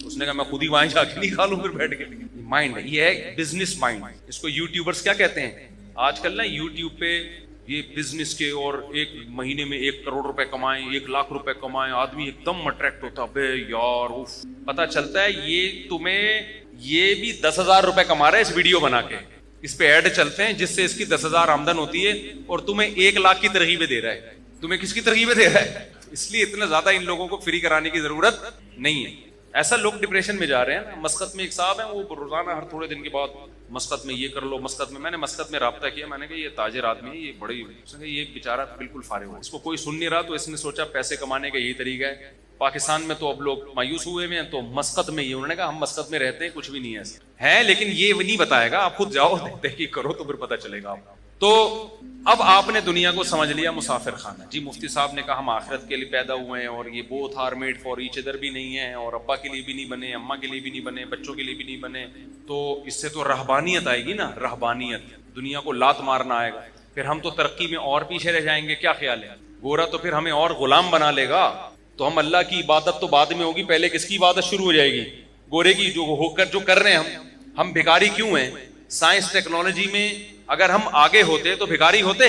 اس نے کہا میں خود ہی وہاں جا کے نہیں کھا لوں پھر بیٹھ کے. مائنڈ یہ ہے بزنس مائنڈ. اس کو یوٹیوبرز کیا کہتے ہیں آج کل نا؟ یوٹیوب پہ یہ بزنس کے، اور 1 مہینے میں 1 کروڑ روپے کمائیں، 1 لاکھ روپے کمائیں، آدمی ایک دم اٹریکٹ ہوتا ہے، بے یار اف. پتا چلتا ہے یہ تمہیں یہ بھی 10,000 روپے کما رہا ہے اس ویڈیو بنا کے. اس پہ ایڈ چلتے ہیں جس سے اس کی 10,000 آمدن ہوتی ہے، اور تمہیں 1 لاکھ کی ترغیبیں دے رہا ہے. تمہیں کس کی ترغیبیں دے رہا ہے؟ اس لیے اتنا زیادہ ان لوگوں کو فری کرانے کی ضرورت نہیں ہے. ایسا لوگ ڈپریشن میں جا رہے ہیں. مسقط میں ایک صاحب ہیں، وہ روزانہ ہر تھوڑے دن کے بعد مسقط میں یہ کر لو، مسقط میں. میں نے مسقط میں رابطہ کیا، میں نے کہا یہ تاجر آدمی ہے، یہ بڑی، اس نے کہا یہ بیچارہ بالکل فارغ ہو، اس کو کوئی سن نہیں رہا، تو اس نے سوچا پیسے کمانے کا یہی طریقہ ہے. پاکستان میں تو اب لوگ مایوس ہوئے ہیں، تو مسقط میں یہ، انہوں نے کہا ہم مسقط میں رہتے ہیں، کچھ بھی نہیں ہے ایسا ہے، لیکن یہ نہیں بتائے گا. آپ خود جاؤ تحقیق کرو تو پھر پتہ چلے گا آپ. تو اب آپ نے دنیا کو سمجھ لیا مسافر خانہ. جی مفتی صاحب نے کہا ہم آخرت کے لیے پیدا ہوئے ہیں، اور یہ both are made for each other بھی نہیں ہے، اور ابا کے لیے بھی نہیں بنے، اماں کے لیے بھی نہیں بنے، بچوں کے لیے بھی نہیں بنے. تو اس سے تو رہبانیت آئے گی نا، رہبانیت. دنیا کو لات مارنا آئے گا، پھر ہم تو ترقی میں اور پیچھے رہ جائیں گے. کیا خیال ہے؟ گورا تو پھر ہمیں اور غلام بنا لے گا، تو ہم اللہ کی عبادت تو بعد میں ہوگی، پہلے کس کی عبادت شروع ہو جائے گی؟ گورے کی، جو کر رہے ہیں ہم بھکاری کیوں ہیں؟ سائنس ٹیکنالوجی میں اگر ہم آگے ہوتے تو بھکاری ہوتے؟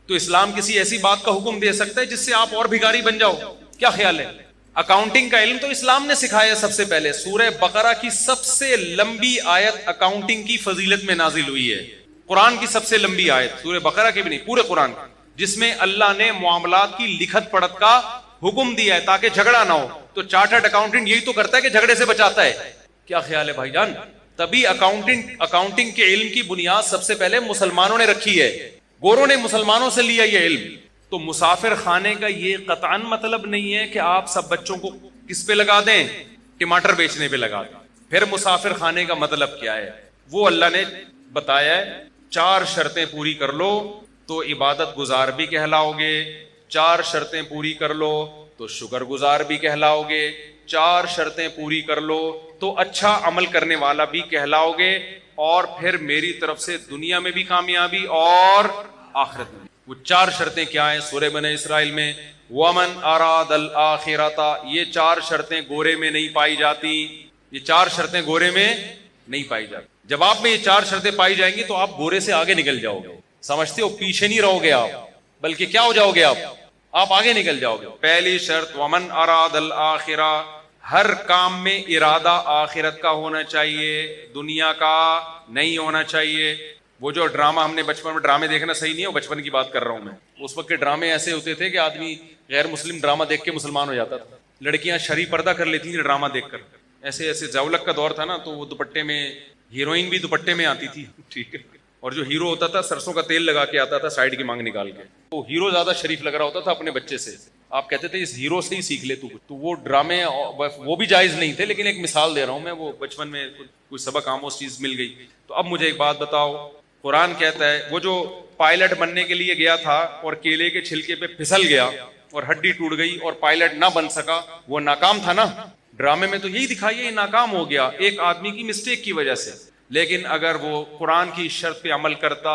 تو اسلام کسی ایسی بات کا حکم دے سکتا ہے جس سے آپ اور بھکاری بن جاؤ؟ کیا خیال ہے؟ اکاؤنٹنگ کا علم تو اسلام نے سکھایا سب سے پہلے. سورہ بقرہ کی سب سے لمبی آیت اکاؤنٹنگ کی فضیلت میں نازل ہوئی ہے. قرآن کی سب سے لمبی آیت، سورہ بقرہ کی بھی نہیں، پورے قرآن، جس میں اللہ نے معاملات کی لکھت پڑھت کا حکم دیا ہے تاکہ جھگڑا نہ ہو. تو چارٹرڈ اکاؤنٹنٹ یہی تو کرتا ہے کہ جھگڑے سے بچاتا ہے. کیا خیال ہے بھائی جان؟ تبھی اکاؤنٹنگ کے علم کی بنیاد سب سے پہلے مسلمانوں نے رکھی ہے. گوروں نے مسلمانوں سے لیا یہ علم. تو مسافر خانے کا یہ قطعاً مطلب نہیں ہے کہ آپ سب بچوں کو کس پہ لگا دیں؟ ٹماٹر بیچنے پہ لگا دیں. پھر مسافر خانے کا مطلب کیا ہے؟ وہ اللہ نے بتایا ہے 4 شرطیں پوری کر لو تو عبادت گزار بھی کہلاؤ گے، 4 شرطیں پوری کر لو تو شکر گزار بھی کہلاؤ گے، 4 شرطیں پوری کر لو تو اچھا عمل کرنے والا بھی کہلاؤ گے، اور پھر میری طرف سے دنیا میں بھی کامیابی اور آخرت میں. وہ 4 شرطیں کیا ہیں؟ سورہ بنی اسرائیل میں وَمَنْ أَرَادَ الْآخِرَةَ، یہ 4 شرطیں گورے میں نہیں پائی جاتی. یہ 4 شرطیں گورے میں نہیں پائی جاتی. جب آپ میں یہ 4 شرطیں پائی جائیں گی تو آپ گورے سے آگے نکل جاؤ گے. سمجھتے ہو؟ پیچھے نہیں رہو گے آپ، بلکہ کیا ہو جاؤ گے آپ؟ آپ آگے نکل جاؤ گے. پہلی شرط ومن اراد الآخرہ، ہر کام میں ارادہ آخرت کا ہونا چاہیے، دنیا کا نہیں ہونا چاہیے. وہ جو ڈرامہ ہم نے بچپن میں، ڈرامے دیکھنا صحیح نہیں ہے، وہ بچپن کی بات کر رہا ہوں میں. اس وقت کے ڈرامے ایسے ہوتے تھے کہ آدمی غیر مسلم ڈرامہ دیکھ کے مسلمان ہو جاتا تھا. لڑکیاں شرعی پردہ کر لیتی تھیں ڈرامہ دیکھ کر. ایسے ایسے زولق کا دور تھا نا، تو وہ دوپٹے میں، ہیروئن بھی دوپٹے میں آتی تھی، ٹھیک ہے، اور جو ہیرو ہوتا تھا سرسوں کا تیل لگا کے آتا تھا سائڈ کی مانگ نکال کے. تو ہیرو زیادہ شریف لگ رہا ہوتا تھا اپنے بچے سے. آپ کہتے تھے اس ہیرو سے ہی سیکھ لے تو. تو وہ ڈرامے وہ بھی جائز نہیں تھے، لیکن ایک مثال دے رہا ہوں میں. وہ بچپن میں کوئی سبق آموز چیز مل گئی. تو اب مجھے ایک بات بتاؤ، قرآن کہتا ہے وہ جو پائلٹ بننے کے لیے گیا تھا اور کیلے کے چھلکے پہ پھسل گیا اور ہڈی ٹوٹ گئی اور پائلٹ نہ بن سکا، وہ ناکام تھا نا. ڈرامے میں تو یہی دکھائیے، ناکام ہو گیا ایک آدمی کی مسٹیک کی وجہ سے. لیکن اگر وہ قرآن کی شرط پہ عمل کرتا،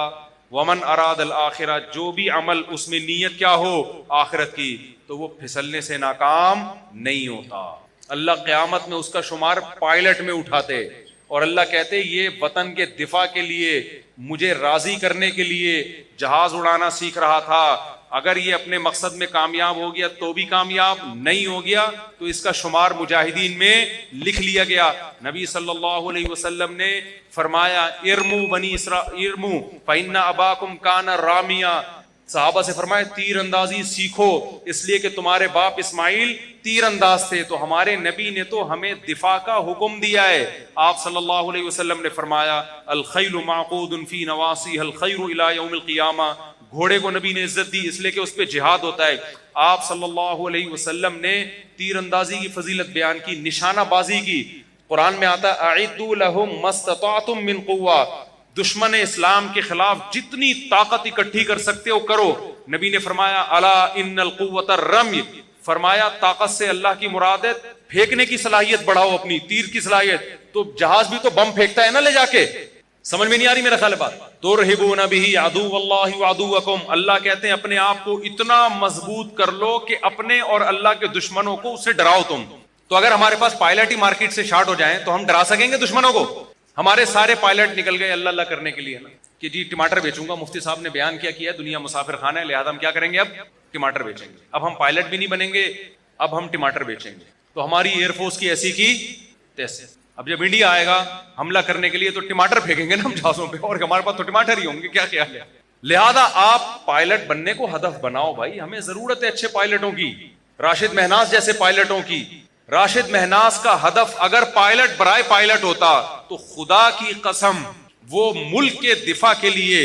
ومن اراد الآخرہ، جو بھی عمل اس میں نیت کیا ہو آخرت کی، تو وہ پھسلنے سے ناکام نہیں ہوتا. اللہ قیامت میں اس کا شمار پائلٹ میں اٹھاتے، اور اللہ کہتے یہ وطن کے دفاع کے لیے، مجھے راضی کرنے کے لیے جہاز اڑانا سیکھ رہا تھا. اگر یہ اپنے مقصد میں کامیاب ہو گیا تو بھی کامیاب، نہیں ہو گیا تو اس کا شمار مجاہدین میں لکھ لیا گیا. نبی صلی اللہ علیہ وسلم نے فرمایا ارمو بنی اسرائیل ارمو فإن اباکم کان رامیہ. صحابہ سے فرمایا تیر اندازی سیکھو، اس لیے کہ تمہارے باپ اسماعیل تیر انداز تھے. تو ہمارے نبی نے تو ہمیں دفاع کا حکم دیا ہے. آپ صلی اللہ علیہ وسلم نے فرمایا الخیل معقود فی نواصیھا الخیر الی یوم القیامہ. گھوڑے کو نبی نے عزت دی اس لیے کہ اس پہ جہاد ہوتا ہے. آپ صلی اللہ علیہ وسلم نے تیر اندازی کی فضیلت بیان کی، نشانہ بازی کی. قرآن میں آتا ہے اعدوا لهم ما استطعتم من قوہ، دشمن اسلام کے خلاف جتنی طاقت اکٹھی کر سکتے ہو کرو. نبی نے فرمایا الا ان القوۃ الرمی، فرمایا طاقت سے اللہ کی مراد ہے پھینکنے کی صلاحیت بڑھاؤ، اپنی تیر کی صلاحیت. تو جہاز بھی تو بم پھینکتا ہے نا لے جا کے. سمجھ میں نہیں آ رہی میرا خیال ہے بات؟ ترہبون بہ عدو اللہ وعدوکم، اللہ کہتے ہیں اپنے آپ کو اتنا مضبوط کر لو کہ اپنے اور اللہ کے دشمنوں کو اس سے ڈراؤ تم. تو اگر ہمارے پاس پائلٹ ہی مارکیٹ سے شارٹ ہو جائیں تو ہم ڈرا سکیں گے دشمنوں کو؟ ہمارے سارے پائلٹ نکل گئے اللہ اللہ کرنے کے لیے نا، کہ جی ٹماٹر بیچوں گا. مفتی صاحب نے بیان کیا دنیا مسافر خانہ ہے، لہذا ہم کیا کریں گے؟ اب ٹماٹر بیچیں گے. اب ہم پائلٹ بھی نہیں بنیں گے، اب ہم ٹماٹر بیچیں گے. تو ہماری ایئر فورس کی ایسی کی تیسے. اب جب انڈیا آئے گا حملہ کرنے کے لیے تو ٹماٹر پھینکیں گے نا ہم جہازوں پہ، اور ہمارے پاس تو ٹماٹر ہی ہوں گے. کیا خیال ہے؟ لہذا آپ پائلٹ بننے کو ہدف بناؤ بھائی. ہمیں ضرورت ہے اچھے پائلٹوں کی، راشد مہناز جیسے پائلٹوں کی. راشد مہناز کا ہدف اگر پائلٹ برائے پائلٹ ہوتا تو خدا کی قسم وہ ملک کے دفاع کے لیے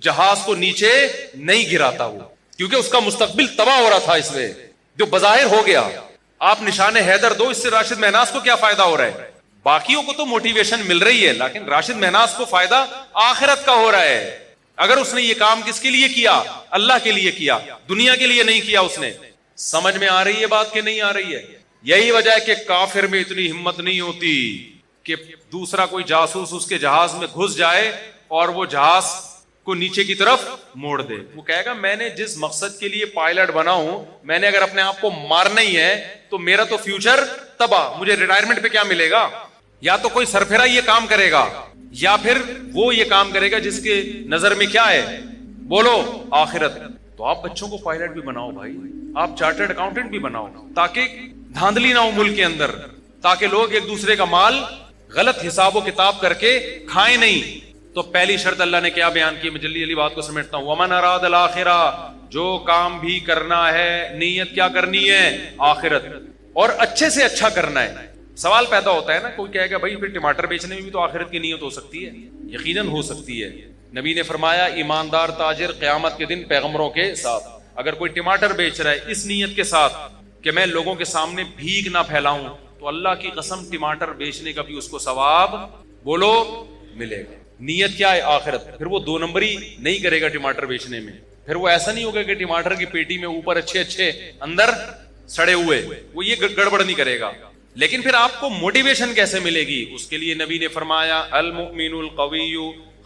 جہاز کو نیچے نہیں گراتا وہ، کیونکہ اس کا مستقبل تباہ ہو رہا تھا اس میں، جو بظاہر ہو گیا. آپ نشان حیدر دو، اس سے راشد مہناز کو کیا فائدہ ہو رہا ہے؟ باقیوں کو تو موٹیویشن مل رہی ہے، لیکن راشد مہناز کو فائدہ آخرت کا ہو رہا ہے. اگر اس نے یہ کام کس کے لیے کیا؟ اللہ کے لیے کیا، دنیا کے لیے نہیں کیا اس نے. سمجھ میں آ رہی ہے بات کہ نہیں آ رہی ہے؟ یہی وجہ ہے کہ کافر میں اتنی ہمت نہیں ہوتی کہ دوسرا کوئی جاسوس اس کے جہاز میں گھس جائے اور وہ جہاز کو نیچے کی طرف موڑ دے. وہ کہے گا میں نے جس مقصد کے لیے پائلٹ بنا ہوں، میں نے اگر اپنے آپ کو مارنا ہی ہے تو میرا تو فیوچر تباہ، مجھے ریٹائرمنٹ پہ کیا ملے گا؟ یا تو کوئی سرفرا یہ کام کرے گا، یا پھر وہ یہ کام کرے گا جس کے نظر میں کیا ہے؟ بولو آخرت. تو آپ بچوں کو پائلٹ بھی بناؤ بھائی، آپ چارٹرڈ اکاؤنٹنٹ بھی بناؤ، تاکہ دھاندلی نہ ہو ملک کے اندر، تاکہ لوگ ایک دوسرے کا مال غلط حساب و کتاب کر کے کھائیں نہیں. تو پہلی شرط اللہ نے کیا بیان کی؟ میں جلدی جلدی بات کو سمیٹتا ہوں. ومن اراد الآخرہ، جو کام بھی کرنا ہے نیت کیا کرنی ہے؟ آخرت، اور اچھے سے اچھا کرنا ہے. سوال پیدا ہوتا ہے نا، کوئی کہے گا بھائی پھر ٹماٹر بیچنے میں بھی تو آخرت کی نیت ہو سکتی ہے. یقیناً ہو سکتی ہے. نبی نے فرمایا ایماندار تاجر قیامت کے دن پیغمبروں کے ساتھ. اگر کوئی ٹماٹر بیچ رہا ہے اس نیت کے ساتھ کہ میں لوگوں کے سامنے بھیک نہ پھیلاؤں، تو اللہ کی قسم ٹماٹر بیچنے کا بھی اس کو ثواب بولو ملے گا. نیت کیا ہے؟ آخرت. پھر وہ دو نمبری نہیں کرے گا ٹماٹر بیچنے میں. پھر وہ ایسا نہیں ہوگا کہ ٹماٹر کی پیٹی میں اوپر اچھے اچھے اندر سڑے ہوئے، وہ یہ گڑبڑ نہیں کرے گا. لیکن پھر آپ کو موٹیویشن کیسے ملے گی؟ اس کے لیے نبی نے فرمایا المؤمن القوی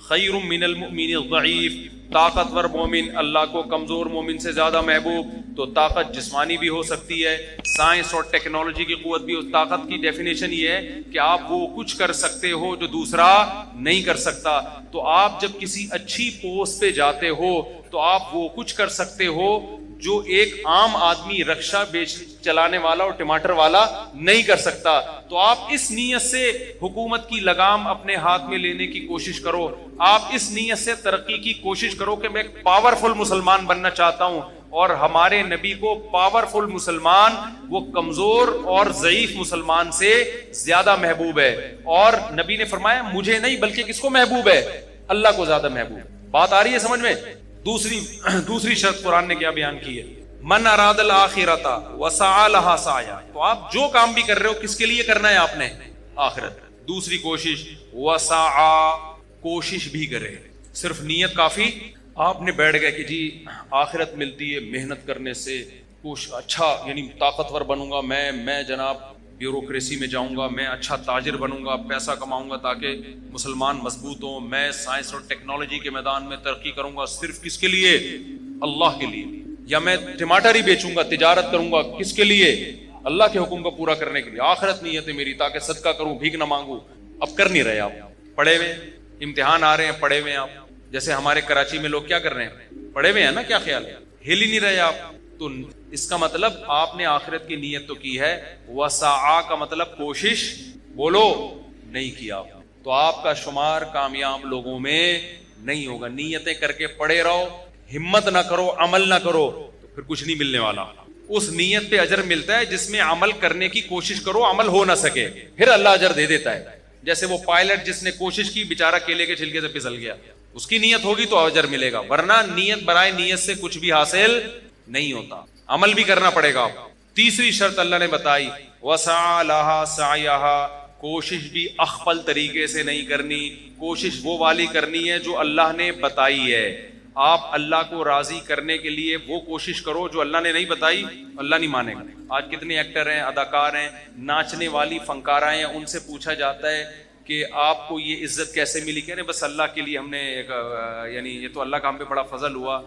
خیر من المؤمن الضعیف. طاقتور مومن اللہ کو کمزور مومن سے زیادہ محبوب. تو طاقت جسمانی بھی ہو سکتی ہے، سائنس اور ٹیکنالوجی کی قوت بھی. طاقت کی ڈیفینیشن یہ ہے کہ آپ وہ کچھ کر سکتے ہو جو دوسرا نہیں کر سکتا. تو آپ جب کسی اچھی پوسٹ پہ جاتے ہو تو آپ وہ کچھ کر سکتے ہو جو ایک عام آدمی رکشہ بیچ چلانے والا اور ٹماٹر والا نہیں کر سکتا. تو آپ اس نیت سے حکومت کی لگام اپنے ہاتھ میں لینے کی کوشش کرو, آپ اس نیت سے ترقی کی کوشش کرو کہ میں ایک پاورفل مسلمان بننا چاہتا ہوں. اور ہمارے نبی کو پاورفل مسلمان وہ کمزور اور ضعیف مسلمان سے زیادہ محبوب ہے. اور نبی نے فرمایا مجھے نہیں بلکہ کس کو محبوب ہے؟ اللہ کو زیادہ محبوب. بات آ رہی ہے سمجھ میں؟ دوسری شرط قرآن نے کیا بیان کی ہے؟ من اراد الاخرۃ وسعى لها سعیا. تو آپ جو کام بھی کر رہے ہو کس کے لیے کرنا ہے آپ نے؟ آخرت. دوسری کوشش وسعى, کوشش بھی کرے. صرف نیت کافی؟ آپ نے بیٹھ گئے کہ جی آخرت ملتی ہے محنت کرنے سے, کچھ اچھا یعنی طاقتور بنوں گا میں جناب بیوروکریسی میں جاؤں گا, میں اچھا تاجر بنوں گا, پیسہ کماؤں گا تاکہ مسلمان مضبوط ہوں, میں سائنس اور ٹیکنالوجی کے میدان میں ترقی کروں گا. صرف کس کے لیے؟ اللہ کے لیے. یا میں ٹماٹر ہی بیچوں گا, تجارت کروں گا, کس کے لیے؟ اللہ کے حکم کو پورا کرنے کے لیے. آخرت نیت ہے میری تاکہ صدقہ کروں, بھیک نہ مانگوں. اب کر نہیں رہے آپ, پڑھے ہوئے, امتحان آ رہے ہیں, پڑھے ہوئے آپ. جیسے ہمارے کراچی میں لوگ کیا کر رہے ہیں؟ پڑھے ہوئے ہیں نا, کیا خیال ہے؟ ہل ہی نہیں رہے آپ. تو اس کا مطلب آپ نے آخرت کی نیت تو کی ہے, وسعا کا مطلب کوشش بولو نہیں کیا, تو آپ کا شمار کامیاب لوگوں میں نہیں ہوگا. نیتیں کر کے پڑے رہو, ہمت نہ کرو, عمل نہ کرو, تو پھر کچھ نہیں ملنے والا. اس نیت پہ اجر ملتا ہے جس میں عمل کرنے کی کوشش کرو, عمل ہو نہ سکے, پھر اللہ اجر دے دیتا ہے. جیسے وہ پائلٹ جس نے کوشش کی بیچارہ کیلے کے چھلکے سے پھسل گیا, اس کی نیت ہوگی تو اجر ملے گا, ورنہ نیت برائے نیت سے کچھ بھی حاصل نہیں ہوتا. عمل بھی کرنا پڑے گا. تیسری شرط اللہ نے بتائی وسعى لها سعيها, کوشش بھی اخفل طریقے سے نہیں کرنی, کوشش وہ والی کرنی ہے جو اللہ نے بتائی ہے. آپ اللہ کو راضی کرنے کے لیے وہ کوشش کرو جو اللہ نے نہیں بتائی, اللہ نہیں مانے گا. آج کتنے ایکٹر ہیں, اداکار ہیں, ناچنے والی فنکارہ ہیں, ان سے پوچھا جاتا ہے کہ آپ کو یہ عزت کیسے ملی؟ کہہ رہے بس اللہ کے لیے ہم نے یعنی یہ تو اللہ کا ہم پہ بڑا فضل ہوا,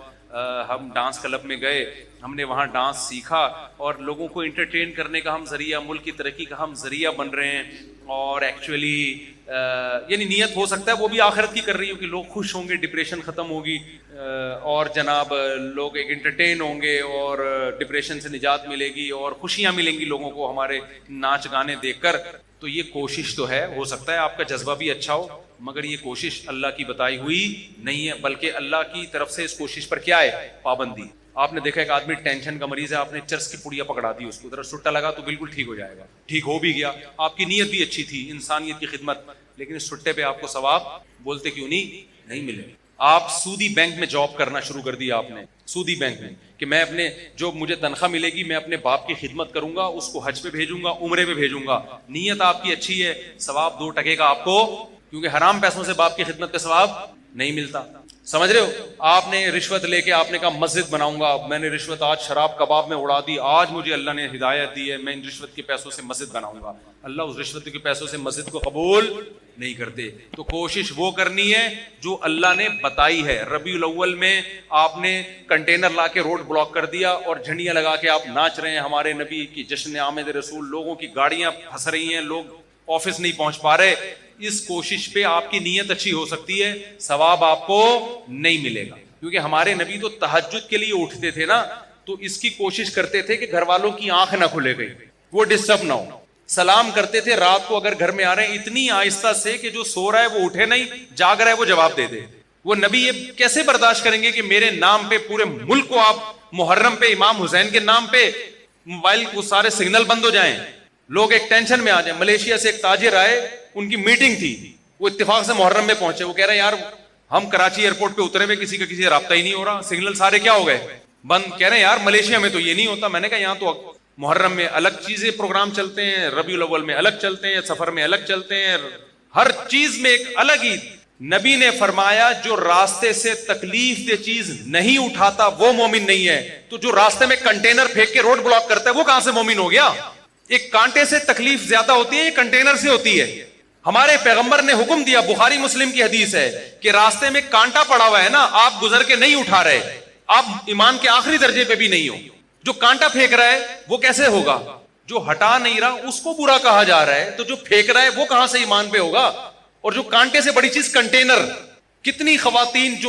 ہم ڈانس کلب میں گئے, ہم نے وہاں ڈانس سیکھا اور لوگوں کو انٹرٹین کرنے کا ہم ذریعہ, ملک کی ترقی کا ہم ذریعہ بن رہے ہیں. اور ایکچولی یعنی نیت ہو سکتا ہے وہ بھی آخرت کی کر رہی ہو کہ لوگ خوش ہوں گے, ڈپریشن ختم ہوگی, اور جناب لوگ ایک انٹرٹین ہوں گے اور ڈپریشن سے نجات ملے گی اور خوشیاں ملیں گی لوگوں کو ہمارے ناچ گانے دیکھ کر. تو یہ کوشش تو ہے, ہو سکتا ہے آپ کا جذبہ بھی اچھا ہو, مگر یہ کوشش اللہ کی بتائی ہوئی نہیں ہے, بلکہ اللہ کی طرف سے اس کوشش پر کیا ہے؟ پابندی. آپ نے دیکھا ایک آدمی ٹینشن کا مریض ہے, آپ نے چرس کی پڑیا پکڑا دی اس کو, ذرا سٹا لگا تو بالکل ٹھیک ہو جائے گا. ٹھیک ہو بھی گیا, آپ کی نیت بھی اچھی تھی, انسانیت کی خدمت, لیکن اس سٹے پہ آپ کو ثواب بولتے کیوں نہیں ملے. آپ سودی بینک میں جاب کرنا شروع کر دیا آپ نے, سودی بینک میں, کہ میں اپنے جو مجھے تنخواہ ملے گی میں اپنے باپ کی خدمت کروں گا, اس کو حج پہ بھیجوں گا, عمرے پہ بھیجوں گا. نیت آپ کی اچھی ہے, ثواب 2 ٹکے کا آپ کو, کیونکہ حرام پیسوں سے باپ کی خدمت کا ثواب نہیں ملتا. سمجھ رہے ہو؟ آپ نے رشوت لے کے آپ نے کہا مسجد بناؤں گا, میں نے رشوت آج شراب کباب میں اڑا دی, آج مجھے اللہ نے ہدایت دی ہے, میں ان رشوت کے پیسوں سے مسجد بناؤں گا. اللہ اس رشوت کے پیسوں سے مسجد کو قبول نہیں کرتے. تو کوشش وہ کرنی ہے جو اللہ نے بتائی ہے. ربیع الاول میں آپ نے کنٹینر لا کے روڈ بلاک کر دیا اور جھنڈیاں لگا کے آپ ناچ رہے ہیں ہمارے نبی کی جشن آمد رسول, لوگوں کی گاڑیاں پھنس رہی ہیں, لوگ آفس نہیں پہنچ پا رہے. اس کوشش پہ آپ کی نیت اچھی ہو سکتی ہے, ثواب آپ کو نہیں ملے گا. کیونکہ ہمارے نبی تو تہجد کے لیے اٹھتے تھے نا, تو اس کی کوشش کرتے تھے کہ گھر والوں کی آنکھ نہ کھلے گئی, وہ ڈسٹرب نہ ہو. سلام کرتے تھے رات کو اگر گھر میں آ رہے ہیں اتنی آہستہ سے کہ جو سو رہا ہے وہ اٹھے نہیں, جاگ رہا ہے وہ جواب دے دے. وہ نبی یہ کیسے برداشت کریں گے کہ میرے نام پہ پورے ملک کو آپ محرم پہ امام حسین کے نام پہ موبائل کو سارے سگنل بند ہو جائیں, لوگ ایک ٹینشن میں آ جائیں. ملیشیا سے ایک تاجر آئے, ان کی میٹنگ تھی, وہ اتفاق سے محرم میں پہنچے, وہ کہہ رہے ہیں یار ہم کراچی ایئرپورٹ پہ اترے ہوئے, کسی کا کسی سے رابطہ ہی نہیں ہو رہا, سگنل سارے کیا ہو گئے بند. کہہ رہے ہیں یار ملیشیا میں تو یہ نہیں ہوتا. میں نے کہا یہاں تو محرم میں الگ چیزیں پروگرام چلتے ہیں, ربیع الاول میں الگ چلتے ہیں, سفر میں الگ چلتے ہیں, ہر چیز میں ایک الگ ہی. نبی نے فرمایا جو راستے سے تکلیف دہ چیز نہیں اٹھاتا وہ مومن نہیں ہے. تو جو راستے میں کنٹینر پھینک کے روڈ بلاک کرتا ہے وہ کہاں سے مومن ہو گیا؟ ایک کانٹے سے تکلیف زیادہ ہوتی ہے, یہ کنٹینر سے ہوتی ہے. ہمارے پیغمبر نے حکم دیا, بخاری مسلم کی حدیث ہے, کہ راستے میں کانٹا پڑا ہوا ہے نا, آپ گزر کے نہیں اٹھا رہے, آپ ایمان کے آخری درجے پہ بھی نہیں ہو. جو کانٹا پھینک رہا ہے وہ کیسے ہوگا؟ جو ہٹا نہیں رہا اس کو برا کہا جا رہا ہے, تو جو پھینک رہا ہے وہ کہاں سے ایمان پہ ہوگا؟ اور جو کانٹے سے بڑی چیز کنٹینر, کتنی خواتین جو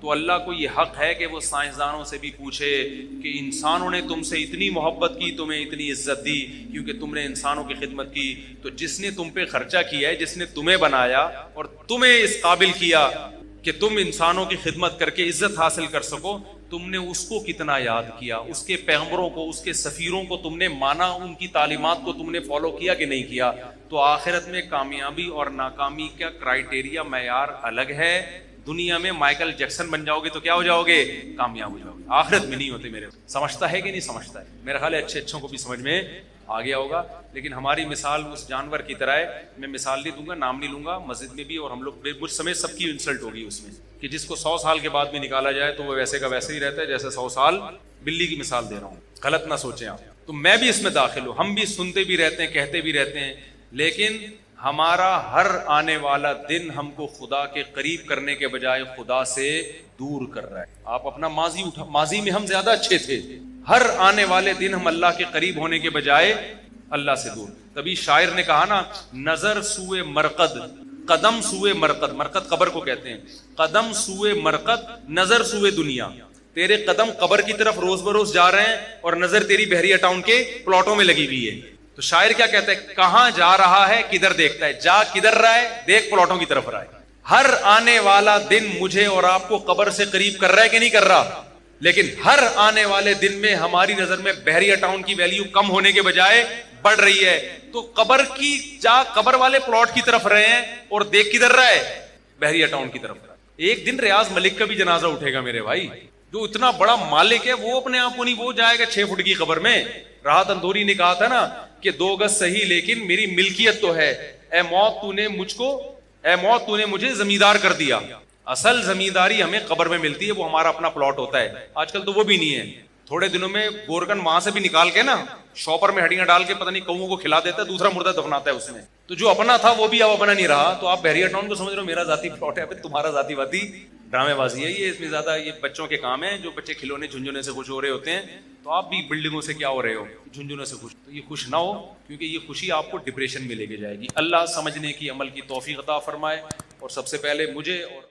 تو اللہ کو یہ حق ہے کہ وہ سائنسدانوں سے بھی پوچھے کہ انسانوں نے تم سے اتنی محبت کی, تمہیں اتنی عزت دی کیونکہ تم نے انسانوں کی خدمت کی, تو جس نے تم پہ خرچہ کیا ہے, جس نے تمہیں بنایا اور تمہیں اس قابل کیا کہ تم انسانوں کی خدمت کر کے عزت حاصل کر سکو, تم نے اس کو کتنا یاد کیا, اس کے پیغمبروں کو, اس کے سفیروں کو تم نے مانا, ان کی تعلیمات کو تم نے فالو کیا کہ نہیں کیا. تو آخرت میں کامیابی اور ناکامی کا کرائیٹیریا, معیار الگ ہے. دنیا میں مائیکل جیکسن بن جاؤ گے تو کیا ہو جاؤ گے, کامیاب ہو جاؤ گے. آخرت میں نہیں ہوتے. میرے سمجھتا ہے کہ نہیں سمجھتا ہے؟ میرا خیال ہے اچھے اچھوں کو بھی سمجھ میں آ گیا ہوگا. لیکن ہماری مثال اس جانور کی طرح ہے. میں مثال نہیں دوں گا, نام نہیں لوں گا, مسجد میں بھی اور ہم لوگ مجھ سمیت سب کی انسلٹ ہوگی اس میں, کہ جس کو 100 سال کے بعد بھی نکالا جائے تو وہ ویسے کا ویسے ہی رہتا ہے جیسے 100 سال. بلی کی مثال دے رہا ہوں, غلط نہ سوچیں آپ. تو میں بھی اس میں داخل ہوں, ہم بھی سنتے بھی رہتے ہیں, کہتے بھی رہتے ہیں, لیکن ہمارا ہر آنے والا دن ہم کو خدا کے قریب کرنے کے بجائے خدا سے دور کر رہا ہے. آپ اپنا ماضی اٹھا, ماضی میں ہم زیادہ اچھے تھے, ہر آنے والے دن ہم اللہ کے قریب ہونے کے بجائے اللہ سے دور. تبھی شاعر نے کہا نا, نظر سوئے مرقد قدم سوئے مرقد, مرقد قبر کو کہتے ہیں, قدم سوئے مرقد نظر سوئے دنیا. تیرے قدم قبر کی طرف روز بروز جا رہے ہیں اور نظر تیری بحریہ ٹاؤن کے پلاٹوں میں لگی ہوئی ہے. تو شاعر کیا کہتا ہے, کہاں جا رہا ہے کدھر دیکھتا ہے, جا کدھر رہا ہے, دیکھ پلاٹوں کی طرف رہا ہے. ہر آنے والا دن مجھے اور آپ کو قبر سے قریب کر رہا ہے کہ نہیں کر رہا؟ لیکن ہر آنے والے دن میں ہماری نظر میں بحریہ ٹاؤن کی ویلیو کم ہونے کے بجائے بڑھ رہی ہے. تو قبر کی جا قبر والے پلاٹ کی طرف رہے ہیں اور دیکھ کدھر رہا ہے, بحریہ ٹاؤن کی طرف. ایک دن ریاض ملک کا بھی جنازہ اٹھے گا میرے بھائی, جو اتنا بڑا مالک ہے وہ اپنے آپ کو نہیں, وہ جائے گا 6 فٹ کی قبر میں. راحت اندوری نے کہا تھا نا کہ 2 گز صحیح لیکن میری ملکیت تو ہے, اے موت تو نے مجھ کو, اے موت تو نے مجھے زمیندار کر دیا. اصل زمینداری ہمیں قبر میں ملتی ہے, وہ ہمارا اپنا پلاٹ ہوتا ہے. آج کل تو وہ بھی نہیں ہے. تھوڑے دنوں میں گورکن وہاں سے بھی نکال کے نا شاپر میں ہڈیاں ڈال کے پتہ نہیں کوں کو کھلا دیتا ہے, دوسرا مردہ دفناتا ہے اس میں. تو جو اپنا تھا وہ بھی اب اپنا نہیں رہا. تو آپ بحریہ ٹاؤن کو سمجھ رہے ہو میرا ذاتی پلاٹ ہے, تمہارا ذاتی واتی ڈرامے بازی ہے یہ. اس میں زیادہ یہ بچوں کے کام ہیں, جو بچے کھلونے جھنجھونے سے خوش ہو رہے ہوتے ہیں. تو آپ بھی بلڈنگوں سے کیا ہو رہے ہو, جھنجھونے سے خوش. تو یہ خوش نہ ہو, کیونکہ یہ خوشی آپ کو ڈپریشن میں لے کے جائے گی. اللہ سمجھنے کی, عمل کی توفیق عطا فرمائے, اور سب سے پہلے مجھے اور